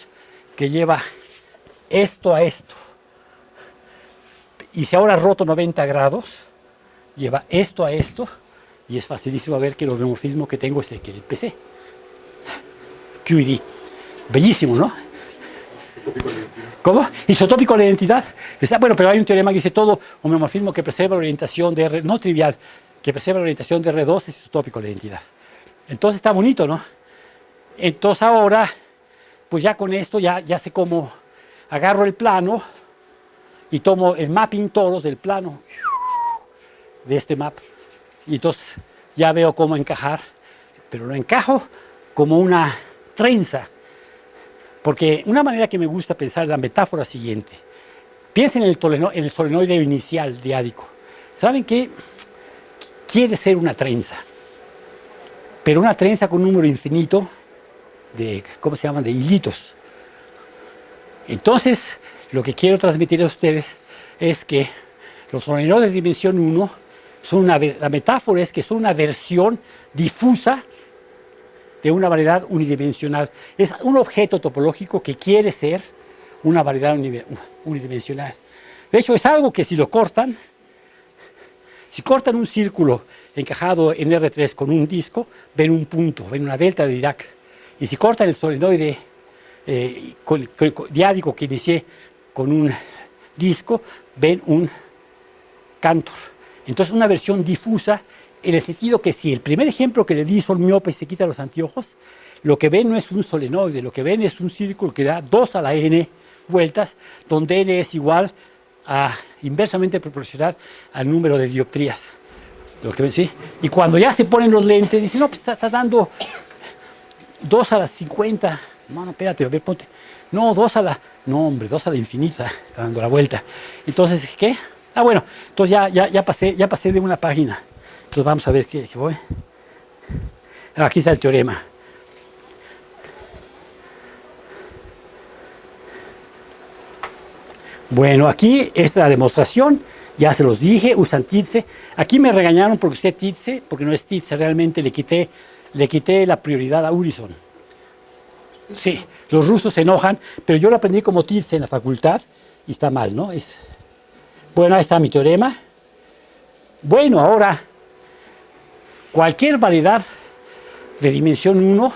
que lleva esto a esto. Y si ahora roto 90 grados, lleva esto a esto, y es facilísimo ver que el homeomorfismo que tengo es el que empecé. QED. Bellísimo, ¿no? ¿Cómo? Isotópico a la identidad. Bueno, pero hay un teorema que dice todo homeomorfismo que preserva la orientación de R, no trivial, que preserva la orientación de R2 es isotópico a la identidad. Entonces está bonito, ¿no? Entonces ahora, pues ya con esto ya sé cómo agarro el plano y tomo el mapping toros del plano de este map. Y entonces ya veo cómo encajar, pero lo encajo como una trenza. Porque una manera que me gusta pensar es la metáfora siguiente. Piensen en el solenoide inicial diádico. ¿Saben qué? Quiere ser una trenza. Pero una trenza con un número infinito de, ¿cómo se llaman?, de hilitos. Entonces, lo que quiero transmitir a ustedes es que los solenoides de dimensión 1 la metáfora es que son una versión difusa de una variedad unidimensional. Es un objeto topológico que quiere ser una variedad unidimensional. De hecho, es algo que si lo cortan, si cortan un círculo encajado en R3 con un disco, ven un punto, ven una delta de Dirac. Y si cortan el solenoide diádico que inicié con un disco, ven un Cantor. Entonces, una versión difusa en el sentido que si el primer ejemplo que le di son miope y se quita los anteojos, lo que ven no es un solenoide, lo que ven es un círculo que da 2 a la n vueltas, donde n es igual a inversamente proporcional al número de dioptrías. Lo que ven, ¿sí? Y cuando ya se ponen los lentes, dicen, no, pues está dando 2 a la 50. No, espérate, a ver, ponte. No, 2 a la... No, hombre, 2 a la infinita, está dando la vuelta. Entonces, ¿qué? Ah, bueno, entonces ya pasé de una página. Entonces vamos a ver qué voy. Aquí está el teorema. Bueno, aquí es la demostración Ya se los dije, usan TITSE. Aquí me regañaron porque usé TITSE, porque no es TITSE, realmente le quité la prioridad a Unison. Sí, los rusos se enojan, pero yo lo aprendí como TITSE en la facultad y está mal, ¿no? Bueno, ahí está mi teorema. Bueno, ahora, cualquier variedad de dimensión 1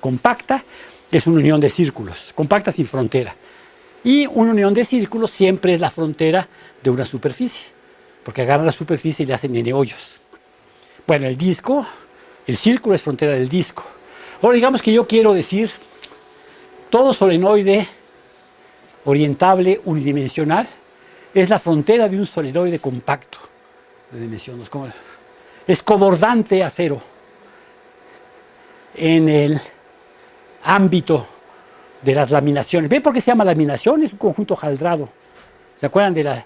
compacta es una unión de círculos, compacta sin frontera. Y una unión de círculos siempre es la frontera de una superficie, porque agarran la superficie y le hacen N hoyos. Bueno, el círculo es frontera del disco. Ahora digamos que yo quiero decir todo solenoide orientable unidimensional es la frontera de un solenoide compacto de dimensión 2. Es cobordante a cero en el ámbito de las laminaciones. ¿Ven por qué se llama laminación? Es un conjunto jaldrado. ¿Se acuerdan de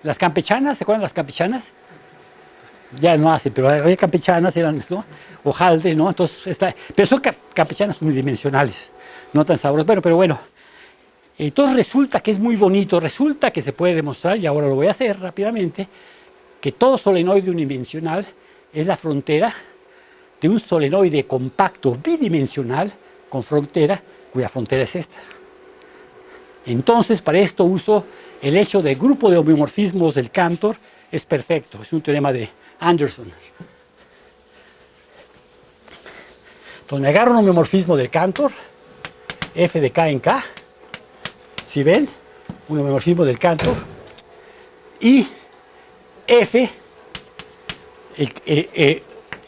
las campechanas? ¿Se acuerdan de las campechanas? Ya no hace, pero había campechanas, eran, ¿no? Hojaldre, ¿no? Entonces, pero son campechanas unidimensionales, no tan sabrosas. Bueno, pero bueno. Entonces resulta que es muy bonito, resulta que se puede demostrar, y ahora lo voy a hacer rápidamente, que todo solenoide unidimensional es la frontera de un solenoide compacto bidimensional con frontera, cuya frontera es esta. Entonces, para esto uso el hecho de grupo de homeomorfismos del Cantor, es perfecto, es un teorema de Anderson. Entonces me agarro un homeomorfismo del Cantor, f de k en k, ¿sí ven? Un homeomorfismo del Cantor, y f,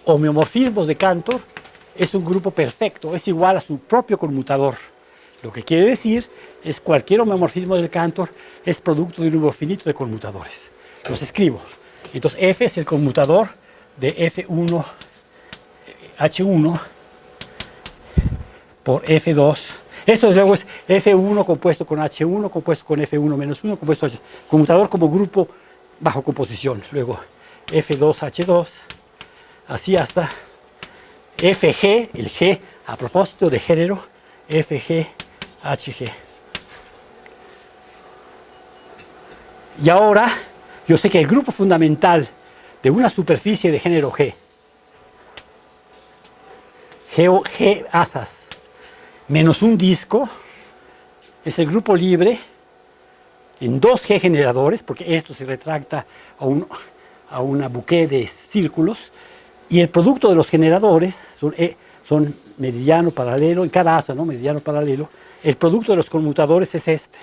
homeomorfismos de Cantor, es un grupo perfecto, es igual a su propio conmutador. Lo que quiere decir es cualquier homeomorfismo del Cantor es producto de un número finito de conmutadores. Los escribo. Entonces f es el conmutador de f1 h1 por f2. Esto luego es f1 compuesto con h1 compuesto con f1 menos 1 compuesto con conmutador como grupo bajo composición. Luego f2 h2, así hasta fg, el g a propósito de género, fg hg. Y ahora yo sé que el grupo fundamental de una superficie de género G asas menos un disco es el grupo libre en dos G generadores, porque esto se retracta a una bouquet de círculos, y el producto de los generadores son meridiano paralelo, en cada asa, ¿no? Meridiano paralelo. El producto de los conmutadores es este.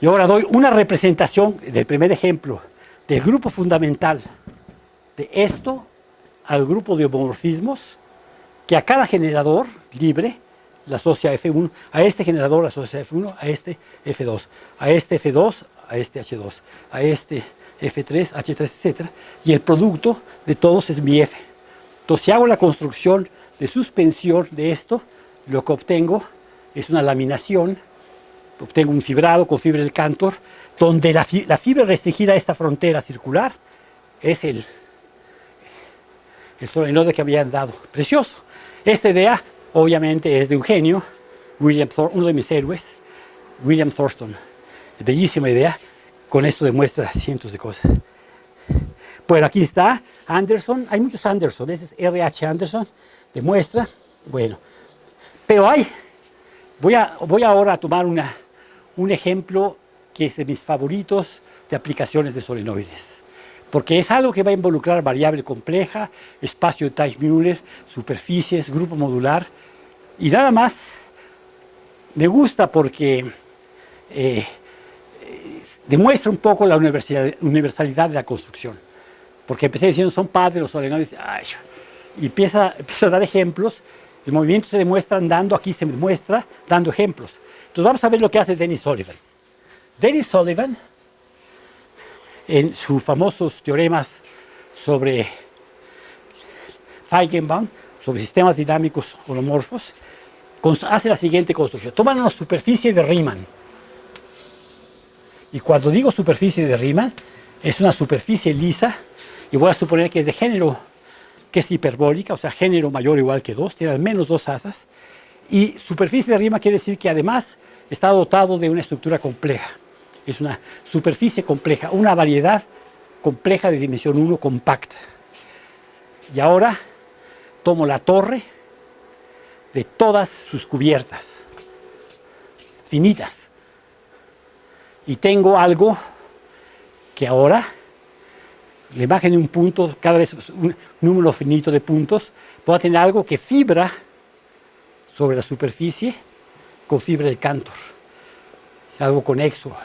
Y ahora doy una representación del primer ejemplo del grupo fundamental de esto al grupo de homomorfismos, que a cada generador libre la asocia F1, a este generador la asocia F1, a este F2, a este F2, a este H2, a este F3, H3, etc. Y el producto de todos es mi F. Entonces, si hago la construcción de suspensión de esto, lo que obtengo es una laminación. Obtengo un fibrado con fibra del Cantor, donde la fibra restringida a esta frontera circular es el solenoide que habían dado. Precioso. Esta idea, obviamente, es de un genio, uno de mis héroes, William Thurston. Bellísima idea. Con esto demuestra cientos de cosas. Bueno, aquí está Anderson. Hay muchos Anderson. Ese es R.H. Anderson. Demuestra. Bueno. Pero voy ahora a tomar un ejemplo que es de mis favoritos de aplicaciones de solenoides. Porque es algo que va a involucrar variable compleja, espacio de Teichmüller, superficies, grupo modular. Y nada más me gusta porque demuestra un poco la universalidad de la construcción. Porque empecé diciendo, son padres los solenoides. Ay, y empieza a dar ejemplos. El movimiento se demuestra andando, aquí se demuestra dando ejemplos. Entonces vamos a ver lo que hace Dennis Sullivan. Dennis Sullivan, en sus famosos teoremas sobre Feigenbaum, sobre sistemas dinámicos holomorfos, hace la siguiente construcción. Toman una superficie de Riemann. Y cuando digo superficie de Riemann, es una superficie lisa, y voy a suponer que es de género, que es hiperbólica, o sea, género mayor o igual que 2, tiene al menos dos asas, Y superficie de rima quiere decir que además está dotado de una estructura compleja. Es una superficie compleja, una variedad compleja de dimensión 1 compacta. Y ahora tomo la torre de todas sus cubiertas, finitas. Y tengo algo que ahora, la imagen de un punto, cada vez un número finito de puntos, puedo tener algo que fibra sobre la superficie con fibra de Cantor, algo conexo.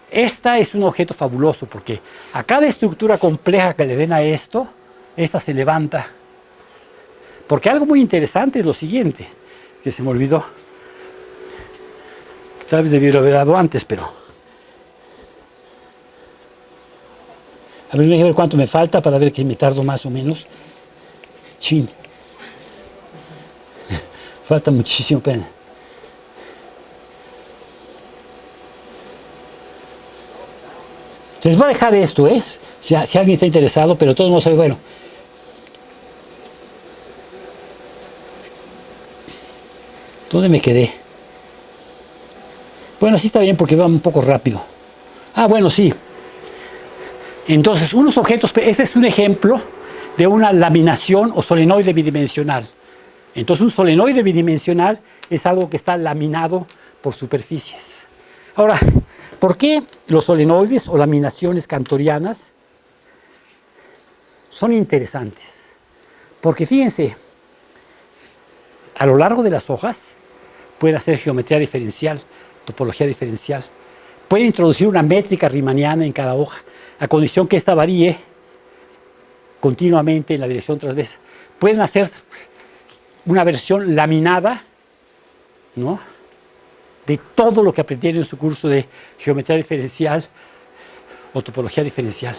Esta es un objeto fabuloso porque a cada estructura compleja que le den a esto, esta se levanta. Porque algo muy interesante es lo siguiente, que se me olvidó. Tal vez debiera haber dado antes, pero... A ver, déjame ver cuánto me falta para ver que me tardo más o menos. Chin. Falta muchísimo, pena. Les voy a dejar esto, ¿eh? Si alguien está interesado, pero todos no saben, bueno. ¿Dónde me quedé? Bueno, así está bien porque va un poco rápido. Ah, bueno, sí. Entonces, unos objetos, este es un ejemplo de una laminación o solenoide bidimensional. Entonces, un solenoide bidimensional es algo que está laminado por superficies. Ahora, ¿por qué los solenoides o laminaciones cantorianas son interesantes? Porque fíjense, a lo largo de las hojas puede hacer geometría diferencial, topología diferencial. Puede introducir una métrica riemanniana en cada hoja, a condición que ésta varíe continuamente en la dirección transversa. Pueden hacer una versión laminada, ¿no?, de todo lo que aprendieron en su curso de geometría diferencial o topología diferencial.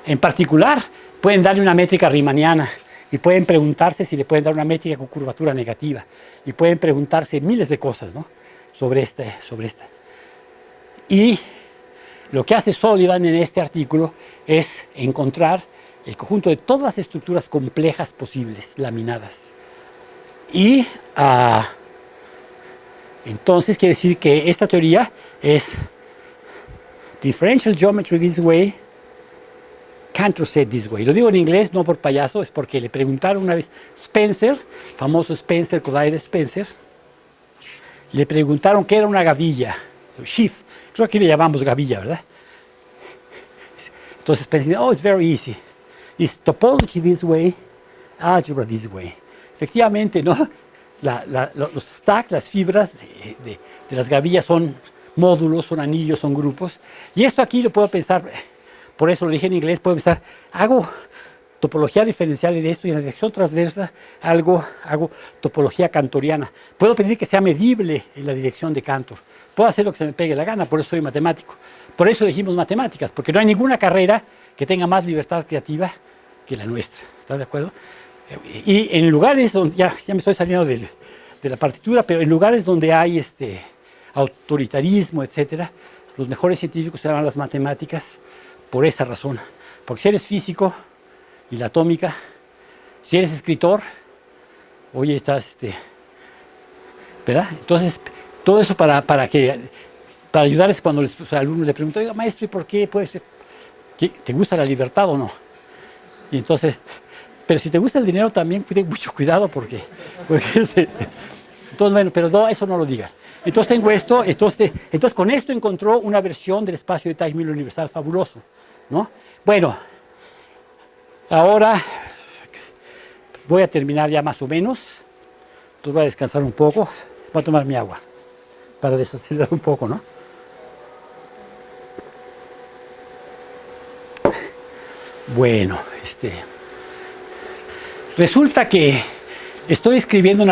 En particular, pueden darle una métrica riemanniana y pueden preguntarse si le pueden dar una métrica con curvatura negativa. Y pueden preguntarse miles de cosas, ¿no?, sobre esta. Y lo que hace Sullivan en este artículo es encontrar el conjunto de todas las estructuras complejas posibles, laminadas. Y entonces quiere decir que esta teoría es differential geometry this way, Cantor set this way. Lo digo en inglés, no por payaso, es porque le preguntaron una vez Spencer, famoso Spencer, Collier Spencer, le preguntaron qué era una gavilla, sheaf, creo que le llamamos gavilla, ¿verdad? Entonces Spencer dice, oh, it's very easy. It's topology this way, algebra this way. Efectivamente, ¿no?, los stacks, las fibras de las gavillas son módulos, son anillos, son grupos. Y esto aquí lo puedo pensar, por eso lo dije en inglés, puedo pensar, hago topología diferencial de esto y en la dirección transversa hago topología cantoriana. Puedo pedir que sea medible en la dirección de Cantor. Puedo hacer lo que se me pegue la gana, por eso soy matemático. Por eso elegimos matemáticas, porque no hay ninguna carrera que tenga más libertad creativa que la nuestra. ¿Estás de acuerdo? Y en lugares donde, ya me estoy saliendo de la partitura, pero en lugares donde hay autoritarismo, etcétera, los mejores científicos se llaman las matemáticas por esa razón. Porque si eres físico y la atómica, si eres escritor, oye, estás, ¿verdad? Entonces, todo eso para ayudarles cuando los alumnos le preguntan, oiga, maestro, ¿y por qué te gusta la libertad o no? Y entonces, pero si te gusta el dinero también, ten mucho cuidado porque entonces, bueno, pero no, eso no lo digas. Entonces tengo esto, entonces con esto encontró una versión del espacio de Teichmüller universal fabuloso, ¿no? Bueno, ahora voy a terminar ya más o menos. Entonces voy a descansar un poco, voy a tomar mi agua para desacelerar un poco, ¿no? Bueno, resulta que estoy escribiendo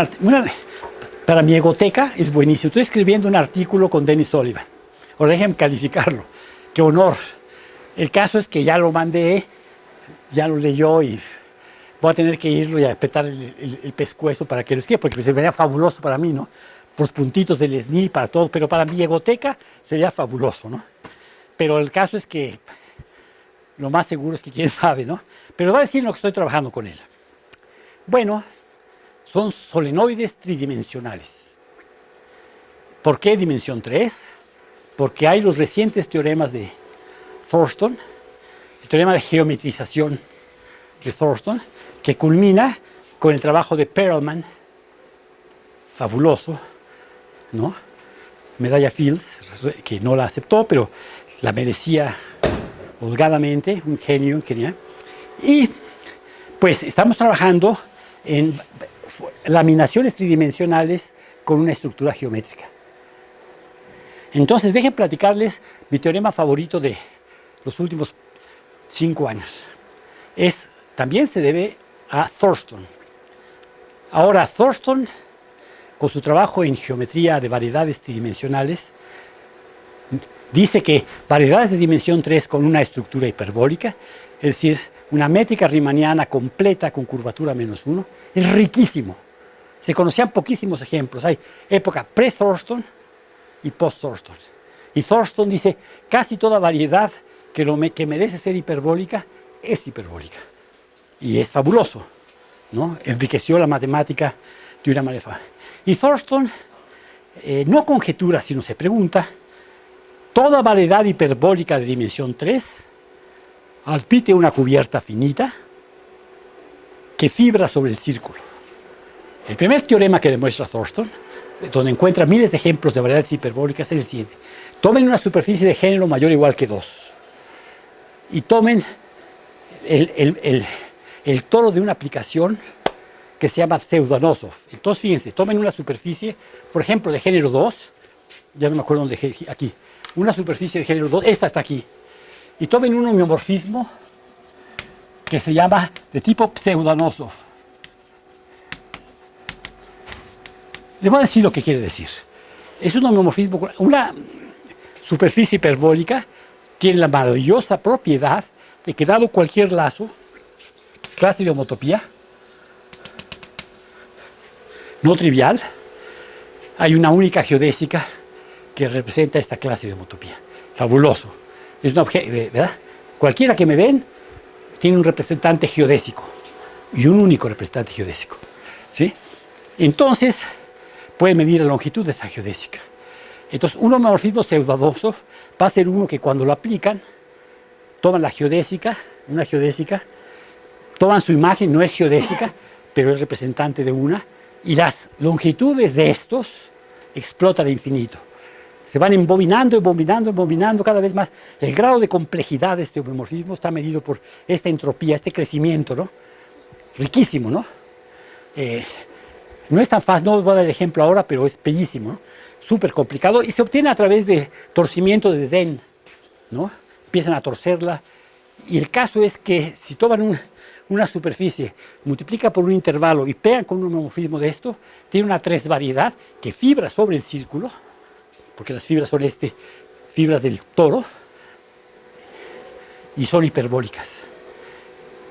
para mi egoteca, es buenísimo, estoy escribiendo un artículo con Dennis Sullivan. Ahora déjenme calificarlo, qué honor. El caso es que ya lo mandé, ya lo leyó y voy a tener que irlo y apretar el pescuezo para que lo escriba, porque se vería fabuloso para mí, ¿no? Por los puntitos del SNI, para todo, pero para mi egoteca sería fabuloso, ¿no? Pero el caso es que lo más seguro es que quién sabe, ¿no? Pero va a decir lo que estoy trabajando con él. Bueno, son solenoides tridimensionales. ¿Por qué dimensión 3? Porque hay los recientes teoremas de Thurston, el teorema de geometrización de Thurston, que culmina con el trabajo de Perelman, fabuloso, ¿no? Medalla Fields, que no la aceptó, pero la merecía holgadamente, un genio, genial. Y pues estamos trabajando en laminaciones tridimensionales con una estructura geométrica. Entonces, dejen platicarles mi teorema favorito de los últimos 5 años. También se debe a Thurston. Ahora, Thurston, con su trabajo en geometría de variedades tridimensionales, dice que variedades de dimensión 3 con una estructura hiperbólica, es decir, una métrica riemanniana completa con curvatura -1, es riquísimo. Se conocían poquísimos ejemplos. Hay época pre-Thurston y post-Thurston. Y Thurston dice, casi toda variedad que merece ser hiperbólica es hiperbólica. Y es fabuloso, ¿no? Enriqueció la matemática de una manera. Y Thurston no conjetura, sino se pregunta, toda variedad hiperbólica de dimensión 3 admite una cubierta finita que fibra sobre el círculo. El primer teorema que demuestra Thurston, donde encuentra miles de ejemplos de variedades hiperbólicas, es el siguiente. Tomen una superficie de género mayor o igual que 2 y tomen el toro de una aplicación que se llama Pseudonosov. Entonces, fíjense, tomen una superficie, por ejemplo, de género 2, ya no me acuerdo dónde, aquí, una superficie de género 2, esta está aquí, y tomen un homeomorfismo que se llama de tipo Pseudonosov. Les voy a decir lo que quiere decir. Es un homeomorfismo, una superficie hiperbólica tiene la maravillosa propiedad de que, dado cualquier lazo, clase de homotopía, no trivial, hay una única geodésica que representa esta clase de homotopía. Fabuloso. Es un objeto, ¿verdad? Cualquiera que me ven tiene un representante geodésico y un único representante geodésico, ¿sí? Entonces, puede medir la longitud de esa geodésica. Entonces, un homomorfismo Pseudonosov va a ser uno que cuando lo aplican, toman la geodésica, una geodésica, toman su imagen, no es geodésica, pero es representante de una, y las longitudes de estos explotan al infinito. Se van embobinando cada vez más. El grado de complejidad de este homomorfismo está medido por esta entropía, este crecimiento, ¿no? Riquísimo, ¿no? No es tan fácil, no os voy a dar el ejemplo ahora, pero es bellísimo, ¿no? Súper complicado, y se obtiene a través de torcimiento de Den, ¿no? Empiezan a torcerla, y el caso es que si toman una superficie, multiplica por un intervalo y pegan con un homomorfismo de esto, tiene una tresvariedad que fibra sobre el círculo, porque las fibras son fibras del toro, y son hiperbólicas.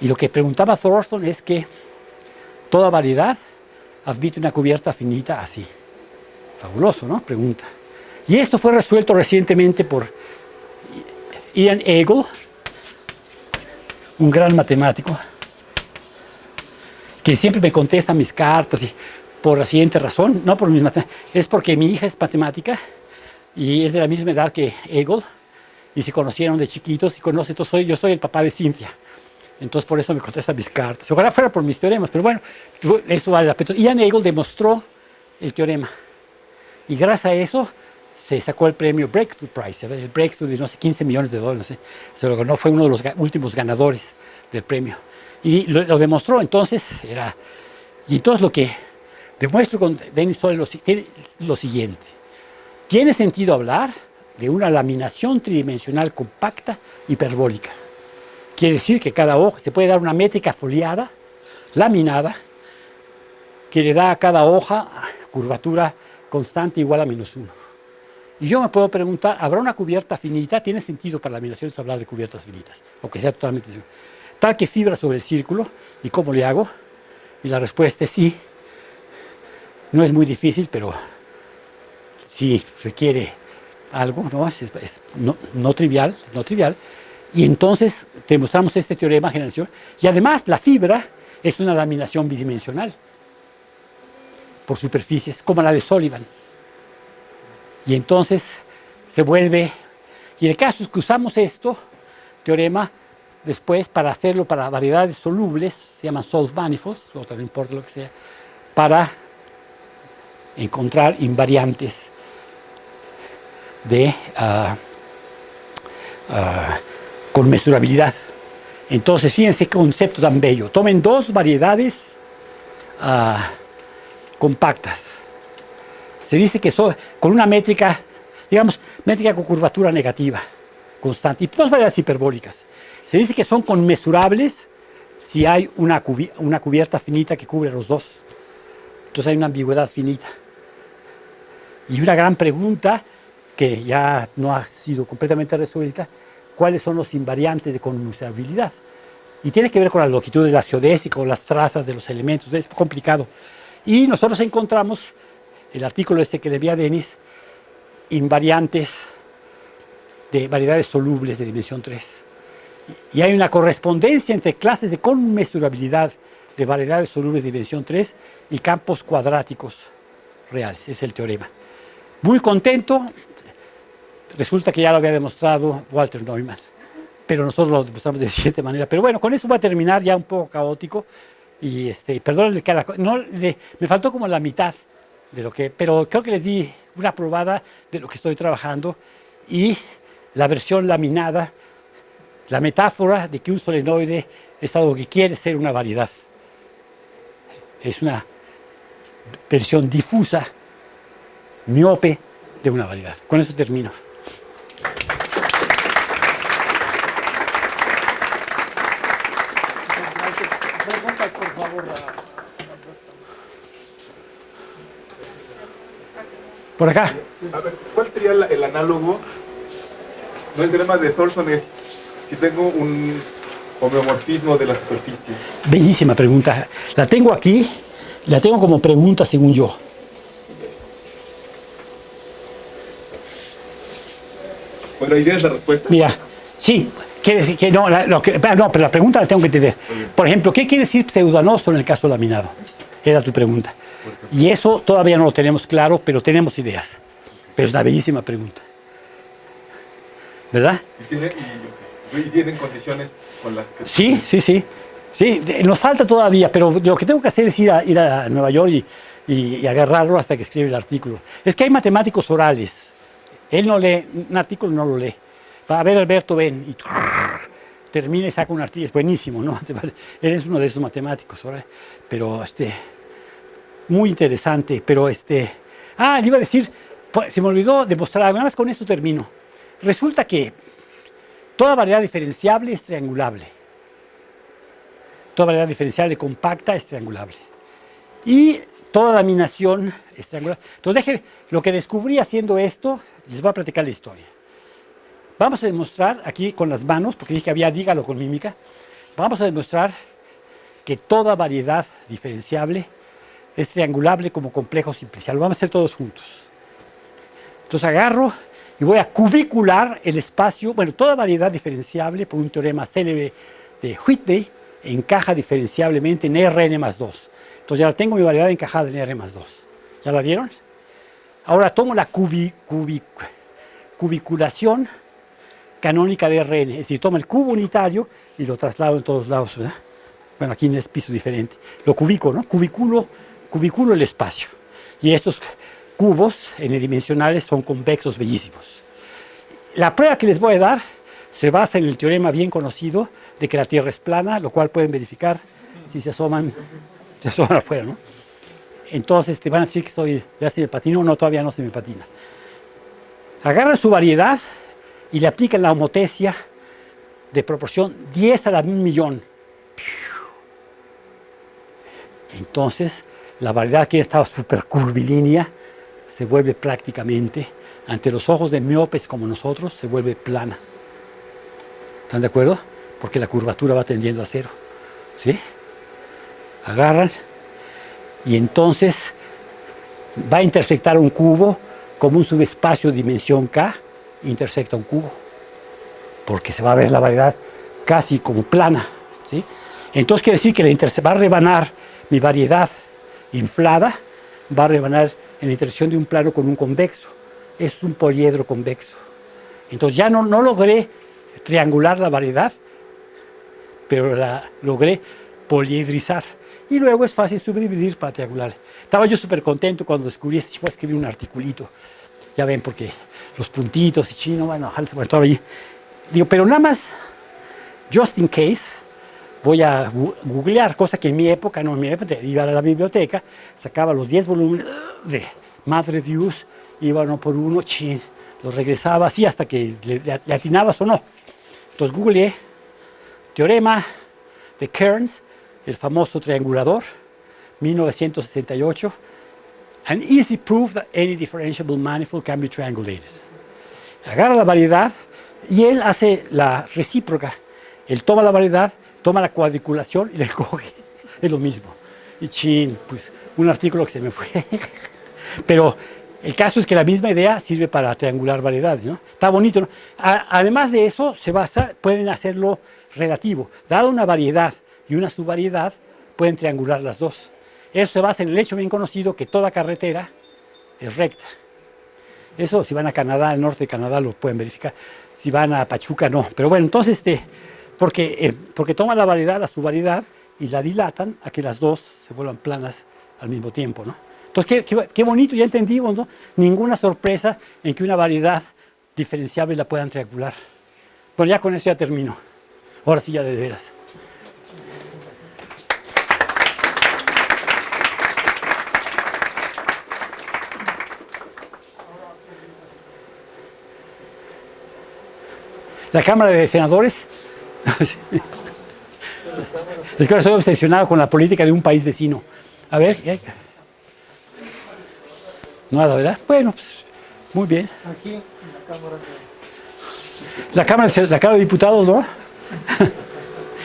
Y lo que preguntaba Thurston es que toda variedad admite una cubierta finita así. Fabuloso, ¿no? Pregunta. Y esto fue resuelto recientemente por Ian Eagle, un gran matemático, que siempre me contesta mis cartas, y por la siguiente razón, no por mis matemáticas, es porque mi hija es matemática y es de la misma edad que Eagle, y se conocieron de chiquitos, y entonces yo soy el papá de Cynthia. Entonces por eso me contesta mis cartas. Ojalá fuera por mis teoremas, pero bueno, eso vale la pena. Ian Eagle demostró el teorema, y gracias a eso se sacó el premio Breakthrough Prize, el Breakthrough de no sé, $15 millones, no sé, se lo ganó, fue uno de los últimos ganadores del premio. Y lo demostró, entonces, y entonces lo que demuestro con Dennis Soll es lo siguiente. Tiene sentido hablar de una laminación tridimensional compacta hiperbólica. Quiere decir que cada hoja se puede dar una métrica foliada, laminada, que le da a cada hoja curvatura constante igual a -1. Y yo me puedo preguntar, ¿habrá una cubierta finita? ¿Tiene sentido para laminaciones hablar de cubiertas finitas? O que sea totalmente tal que fibra sobre el círculo. ¿Y cómo le hago? Y la respuesta es sí. No es muy difícil, pero sí requiere algo, ¿no? No trivial. Y entonces demostramos este teorema de generación. Y además la fibra es una laminación bidimensional. por superficies, como la de Sullivan. Y entonces se vuelve, y el caso es que usamos teorema, después para hacerlo para variedades solubles, se llaman solved manifolds, o no importa lo que sea, para encontrar invariantes de con mesurabilidad. Entonces, fíjense qué concepto tan bello. Tomen dos variedades compactas. Se dice que son con una métrica, digamos, métrica con curvatura negativa, constante, y dos variedades hiperbólicas. Se dice que son conmesurables si hay una cubierta finita que cubre los dos. Entonces hay una ambigüedad finita. Y una gran pregunta que ya no ha sido completamente resuelta, ¿cuáles son los invariantes de conmensurabilidad? Y tiene que ver con la longitud de la geodésica o las trazas de los elementos, es complicado. Y nosotros encontramos, el artículo que le envié a Denis, invariantes de variedades solubles de dimensión 3. Y hay una correspondencia entre clases de conmensurabilidad de variedades solubles de dimensión 3 y campos cuadráticos reales. Es el teorema. Muy contento. Resulta que ya lo había demostrado Walter Neumann, pero nosotros lo demostramos de la siguiente manera. Pero bueno, con eso voy a terminar, ya un poco caótico. Y perdón, me faltó como la mitad de lo que, pero creo que les di una probada de lo que estoy trabajando y la versión laminada, la metáfora de que un solenoide es algo que quiere ser una variedad. Es una versión difusa, miope de una variedad. Con eso termino. Preguntas, por favor. Por acá. A ver, ¿cuál sería el análogo? No, el teorema de Thorson es si tengo un homeomorfismo de la superficie. Bellísima pregunta. La tengo aquí, la tengo como pregunta según yo. Bueno, ¿y tienes la respuesta? Mira, sí, quiere decir que no, no, pero la pregunta la tengo que entender. Por ejemplo, ¿qué quiere decir pseudanoso en el caso laminado? Era tu pregunta. Y eso todavía no lo tenemos claro, pero tenemos ideas. Pero es una bellísima pregunta. ¿Verdad? ¿Y tienen condiciones con las que... Sí. Sí, nos falta todavía, pero lo que tengo que hacer es ir a Nueva York y agarrarlo hasta que escribe el artículo. Es que hay matemáticos orales. Él no lee, un artículo no lo lee. Va a ver, Alberto, ven, y termina y saca un artículo. Es buenísimo, ¿no? Él es uno de esos matemáticos, ¿verdad? Pero, muy interesante, pero, le iba a decir, se me olvidó demostrar algo, nada más con esto termino. Resulta que toda variedad diferenciable es triangulable. Toda variedad diferenciable compacta es triangulable. Y toda laminación es triangulable. Entonces, lo que descubrí haciendo esto, les voy a platicar la historia. Vamos a demostrar aquí con las manos, porque dije que había dígalo con mímica, vamos a demostrar que toda variedad diferenciable es triangulable como complejo simplicial. Lo vamos a hacer todos juntos. Entonces agarro y voy a cubicular el espacio, bueno, toda variedad diferenciable por un teorema célebre de Whitney encaja diferenciablemente en Rn más 2. Entonces ya tengo mi variedad encajada en R más 2. ¿Ya la vieron? Ahora tomo la cubiculación canónica de Rn, es decir, tomo el cubo unitario y lo traslado en todos lados, ¿verdad? Bueno, aquí en este piso diferente. Lo cubico, ¿no? Cubiculo el espacio. Y estos cubos n-dimensionales son convexos bellísimos. La prueba que les voy a dar se basa en el teorema bien conocido de que la Tierra es plana, lo cual pueden verificar si se asoman afuera, ¿no? Entonces te van a decir que ya se me patinó. No, todavía no se me patina. Agarran su variedad y le aplican la homotesia de proporción 10 a la 1.000.000. Entonces, la variedad que estaba súper curvilínea se vuelve prácticamente, ante los ojos de miopes como nosotros, se vuelve plana. ¿Están de acuerdo? Porque la curvatura va tendiendo a cero. ¿Sí? Agarran y entonces va a intersectar un cubo como un subespacio de dimensión K, intersecta un cubo, porque se va a ver la variedad casi como plana. ¿Sí? Entonces quiere decir que va a rebanar mi variedad inflada va a rebanar en la intersección de un plano con un convexo. Es un poliedro convexo. Entonces ya no logré triangular la variedad, pero la logré poliedrizar. Y luego es fácil subdividir para triangular. Estaba yo súper contento cuando descubrí esto. Voy a escribir un articulito. Ya ven, porque los puntitos y chino, bueno, todo allí. Digo, pero nada más, just in case, voy a googlear, cosa que en mi época, no en mi época, iba a la biblioteca, sacaba los 10 volúmenes de Math Reviews, iba uno por uno, los regresaba así hasta que le atinabas o no. Entonces googleé teorema de Kearns, el famoso triangulador, 1968, an easy proof that any differentiable manifold can be triangulated. Agarra la variedad y él hace la recíproca. Él toma la variedad, toma la cuadriculación y le coge. Es lo mismo. Y pues un artículo que se me fue. Pero el caso es que la misma idea sirve para triangular variedades, ¿no? Está bonito, ¿no? Además de eso, pueden hacerlo relativo. Dada una variedad y una subvariedad, pueden triangular las dos. Eso se basa en el hecho bien conocido que toda carretera es recta. Eso, si van a Canadá, al norte de Canadá, lo pueden verificar. Si van a Pachuca, no. Pero bueno, entonces, porque toman la variedad, la subvariedad, y la dilatan a que las dos se vuelvan planas al mismo tiempo, ¿no? Entonces, qué bonito, ya entendimos, ¿no? Ninguna sorpresa en que una variedad diferenciable la puedan triangular. Bueno, ya con eso ya termino. Ahora sí, ya de veras. La Cámara de Senadores. Es que ahora estoy obsesionado con la política de un país vecino. A ver. Nada, ¿verdad? Bueno, pues, muy bien. Aquí, en La Cámara de Diputados, ¿no?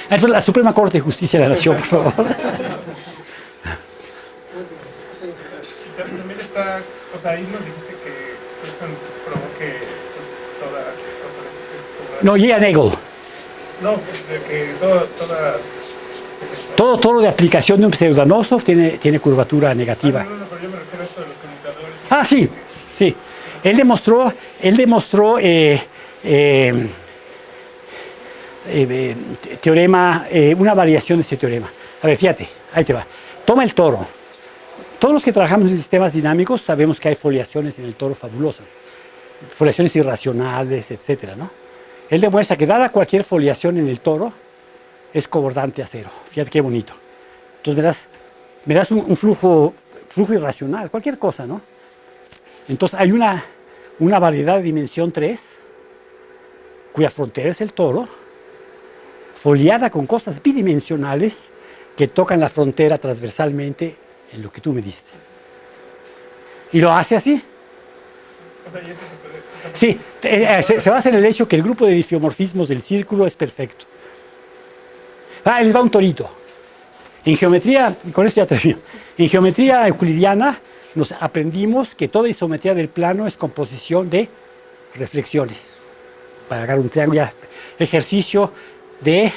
Entonces, la Suprema Corte de Justicia de la Nación, por favor. También está, o sea, ahí nos dijiste que esto provoque pues, toda cosa de esas. No, Ian Eagle. No, de que toda Todo toro de aplicación de un pseudonosov tiene curvatura negativa. No, pero yo me refiero a esto de los conmutadores. Ah, sí, sí. Él demostró teorema, una variación de ese teorema. A ver, fíjate, ahí te va. Toma el toro. Todos los que trabajamos en sistemas dinámicos sabemos que hay foliaciones en el toro fabulosas. Foliaciones irracionales, etcétera, ¿no? Él demuestra que dada cualquier foliación en el toro, es cobordante a cero. Fíjate qué bonito. Entonces me das un flujo irracional, cualquier cosa, ¿no? Entonces hay una variedad de dimensión 3, cuya frontera es el toro, foliada con cosas bidimensionales que tocan la frontera transversalmente en lo que tú me diste. Y lo hace así. O sea, y eso se puede... Sí, se basa en el hecho que el grupo de difiomorfismos del círculo es perfecto. Les va un torito. En geometría, con esto ya termino. En geometría euclidiana nos aprendimos que toda isometría del plano es composición de reflexiones. Para agarrar un triángulo, ejercicio de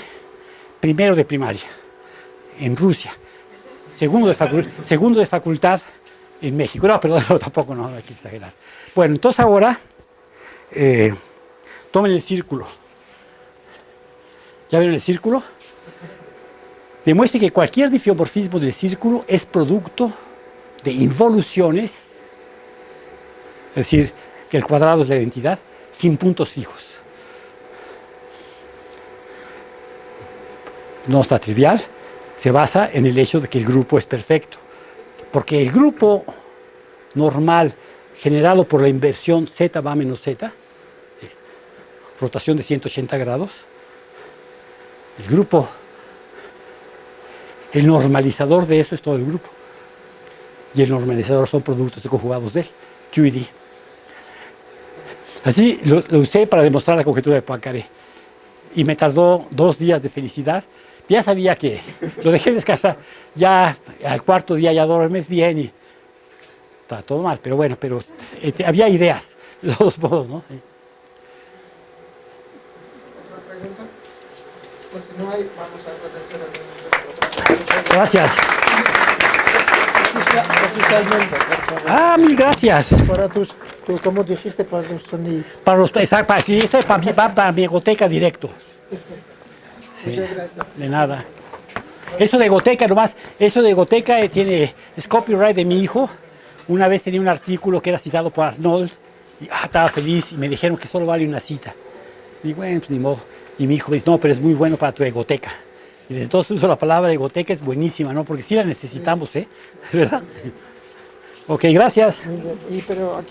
primero de primaria en Rusia, segundo de facultad en México. No, perdón, no, tampoco, no hay que exagerar. Bueno, entonces ahora tomen el círculo. ¿Ya vieron el círculo? Demuestre que cualquier difiomorfismo del círculo es producto de involuciones, es decir, que el cuadrado es la identidad, sin puntos fijos. No está trivial, se basa en el hecho de que el grupo es perfecto. Porque el grupo normal generado por la inversión z va menos z, rotación de 180 grados, el normalizador de eso es todo el grupo. Y el normalizador son productos conjugados de él, Q y D. Así lo usé para demostrar la conjetura de Poincaré. Y me tardó 2 días de felicidad. Ya sabía que lo dejé descansar. Ya al cuarto día ya duermes bien y está todo mal. Pero bueno, había ideas, de todos modos, ¿no? Sí. ¿Otra pregunta? Pues si no hay, vamos a agradecer a Gracias. oficialmente, por favor. Ah, mil gracias. Para como dijiste, para los sonidos. Para los, exacto, sí, esto es para mi egoteca directo. Sí, Muchas gracias. de nada. Eso de egoteca nomás, eso de egoteca es copyright de mi hijo. Una vez tenía un artículo que era citado por Arnold y estaba feliz y me dijeron que solo vale una cita. Y bueno, pues ni modo. Y mi hijo me dice, no, pero es muy bueno para tu egoteca. Y desde entonces uso la palabra egoteca, es buenísima, ¿no? Porque sí la necesitamos, ¿eh? ¿Verdad? Ok, gracias. Muy bien. Y pero